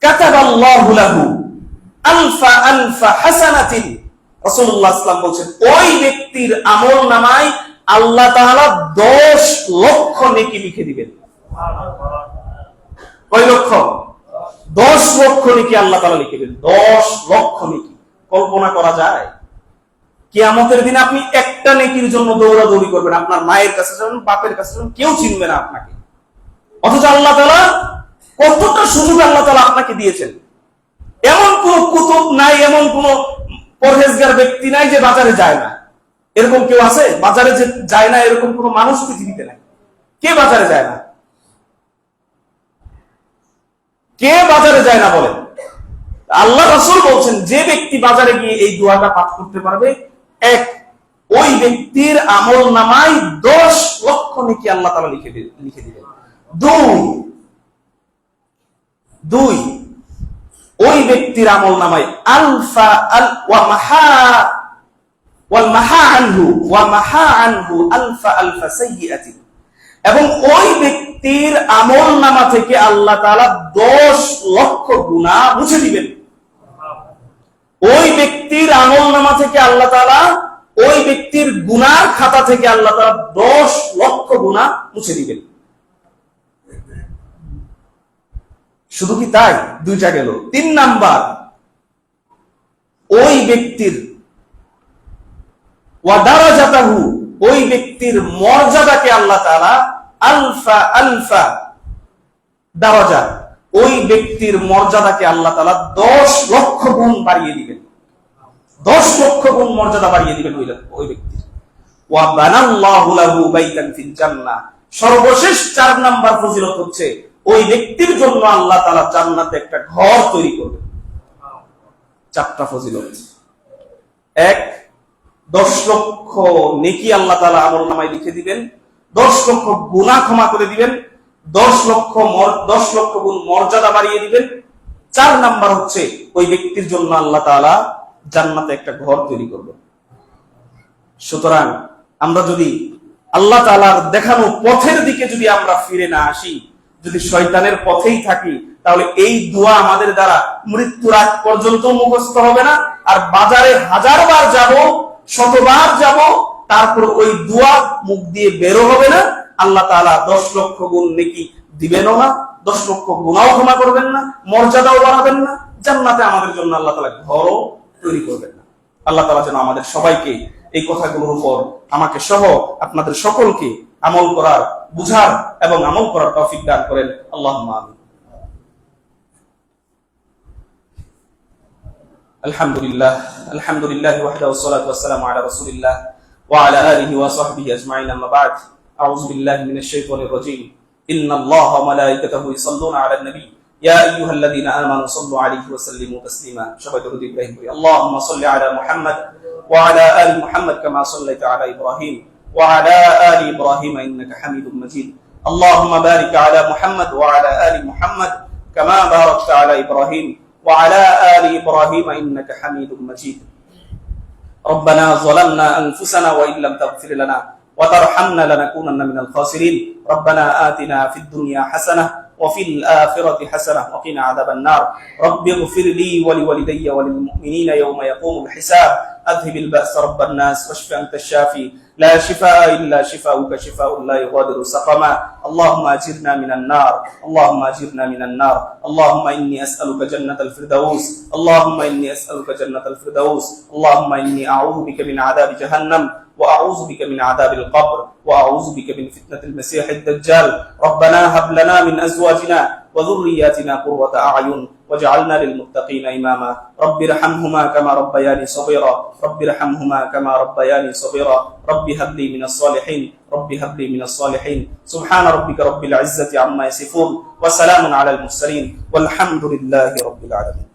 কাতাবাল্লাহু লাহু, আলফা আলফা হাসানাতিন, রাসূলুল্লাহ সাল্লাল্লাহু আলাইহি ওয়াসাল্লাম বলেন ওই ব্যক্তির আমল নামায় আল্লাহ তাআলা 10 লক্ষ নেকি লিখে দিবেন। কয় লক্ষ? 10 লক্ষ নেকি আল্লাহ তাআলা লিখে দিবেন। 10 লক্ষ নেকি কল্পনা করা যায়? কিয়ামতের দিন আপনি একটা নেকির জন্য দৌড়াদৌড়ি করবেন, আপনার মায়ের কাছে যাবেন, বাপের কাছে যাবেন, কেউ চিনবে না আপনাকে। অথচ আল্লাহ তাআলা কতটা সুযোগ আল্লাহ তাআলা আপনাকে দিয়েছেন। এমন কোন কুতুব নাই, এমন কোন পরহেজগার ব্যক্তি নাই যে বাজারে যায় না। এরকম কেউ আছে? বাজারে যে যায় না এরকম কোন মানুষ পৃথিবীতে নাই। কে বাজারে যায় না? কে বাজারে যায় না বলেন? আল্লাহ রাসূল বলছেন যে ব্যক্তি বাজারে গিয়ে এই দোয়াটা পাঠ করতে পারবে, এক, ওই ব্যক্তির আমল নামায় 10 লক্ষ নেকি আল্লাহ তাআলা লিখে দিবেন। দুই, ওই ব্যক্তির আমল নামায় আলফা আল ওয়া মাহা আনহু আলফা আলফা সাইয়্যাতিন, এবং ওই ব্যক্তির আমল নামা থেকে আল্লাহ তাআলা 10 লক্ষ গুনাহ মুছে দিবেন। ওই ব্যক্তির আমল নামা থেকে আল্লাহ তাআলা, ওই ব্যক্তির গুনার খাতা থেকে আল্লাহ তাআলা 10 লক্ষ গুনাহ মুছে দিবেন। শুধু কি তাই? দুইটা গেল। 3 নাম্বার, ওই ব্যক্তির ওয়া দারাজাতাহু, ওই ব্যক্তির মর্যাদাকে আল্লাহ তাআলা আলফা আলফা দারাজা, ওই ব্যক্তির মর্যাদাকে আল্লাহ তাআলা 10 লক্ষ গুণ বাড়িয়ে দিবেন। 10 লক্ষ গুণ মর্যাদা বাড়িয়ে দিবেন ওই ব্যক্তির। ওয়া বানাল্লাহু লাহু বাইতান ফিল জান্নাহ, সর্বশেষ 4 নাম্বার ফজিলত হচ্ছে ওই ব্যক্তির জন্য আল্লাহ তাআলা জান্নাতে একটা ঘর তৈরি করবেন। 4টা ফজিলত। 1, 10 লক্ষ নেকি আল্লাহ তাআলা আমলনামায় লিখে দিবেন, 10 লক্ষ গুনাহ ক্ষমা করে দিবেন, 10 লক্ষ গুণ মর্যাদা বাড়িয়ে দিবেন। 4 নাম্বার হচ্ছে ওই ব্যক্তির জন্য আল্লাহ তাআলা জান্নাতে একটা ঘর তৈরি করবেন। সুতরাং আমরা যদি আল্লাহ তাআলার দেখানো পথের দিকে যদি আমরা ফিরে না আসি, যদি শয়তানের পথেই থাকি, তাহলে এই দোয়া আমাদের দ্বারা মৃত্যুর আগ পর্যন্ত মুখস্থ হবে না। আর বাজারে 1000 বার যাব, 100 বার যাব, তারপর ওই দোয়া মুখ দিয়ে বেরো হবে না। আল্লাহ তাআলা 10 লক্ষ গুণ নেকি দিবেনও না, 10 লক্ষ গুনাহ ক্ষমা করবেন না, মর্যাদাও বাড়াবেন না, জান্নাতে আমাদের জন্য আল্লাহ তাআলা ঘরও তৈরি করবেন না। আল্লাহ তাআলা যেন আমাদের সবাইকে এই কথাগুলোর উপর, আমাকে সহ আপনাদের সকলকে আমল করার, বুঝার এবং আমল করার তৌফিক দান করেন। আল্লাহুম্মা আমিন। আলহামদুলিল্লাহ ওয়াহদাহু ওয়াসসালাতু ওয়াসসালামু আলা রাসূলিল্লাহ ওয়া আলা আলিহি ওয়া সাহবিহি আজমাইন, আম্মা বা'দ। আউযু বিল্লাহি মিনাশ শাইতানির রাজীম। ইন্নাল্লাহা ওয়া মালাইকাতাহু ইউসাল্লুনা আলান নবী ইয়া আইয়ুহাল্লাযীনা আমানু সাল্লু আলাইহি ওয়া সাল্লিমু তাসলিমা। সবাই দরুদ ইব্রাহিম পড়ি। আল্লাহুম্মা সাল্লি আলা মুহাম্মাদ ওয়া আলা আলি মুহাম্মাদ কামা সাল্লাইতা আলা ইব্রাহিম ওয়া আলা আলি ইব্রাহিম ইন্নাকা হামিদুম মাজিদ। আল্লাহুম্মা বারিক আলা মুহাম্মাদ ওয়া আলা আলি মুহাম্মাদ কামা বারাকতা আলা ইব্রাহিম ওয়া আলা আলি ইব্রাহিম ইন্নাকা হামিদুম মাজিদ। ربنا ظلمنا أنفسنا وإن لم تغفر لنا وترحمنا لنكونن من الخاسرين. ربنا آتنا في الدنيا حسنة وفي الآخرة حسنة وقنا عذاب النار. رب اغفر لي ولوالدي وللمؤمنين يوم يقوم الحساب. أذهب البأس رب الناس واشف أنت الشافي لا شفاء إلا شفاؤك شفاء لا يغادر سقما. اللهم أجرنا من النار، اللهم أجرنا من النار. اللهم إني أسألك جنة الفردوس، اللهم إني أسألك جنة الفردوس. اللهم إني أعوذ بك من عذاب جهنم وأعوذ بك من عذاب القبر وأعوذ بك من فتنة المسيح الدجال. ربنا هب لنا من أزواجنا وذرياتنا قرة أعين واجعلنا للمتقين إماما. رب ارحمهما كما ربياني صغيرا، رب ارحمهما كما ربياني صغيرا. رب هب لي من الصالحين، رب هب لي من الصالحين. سبحان ربك رب العزة عما يصفون وسلام على المرسلين والحمد لله رب العالمين.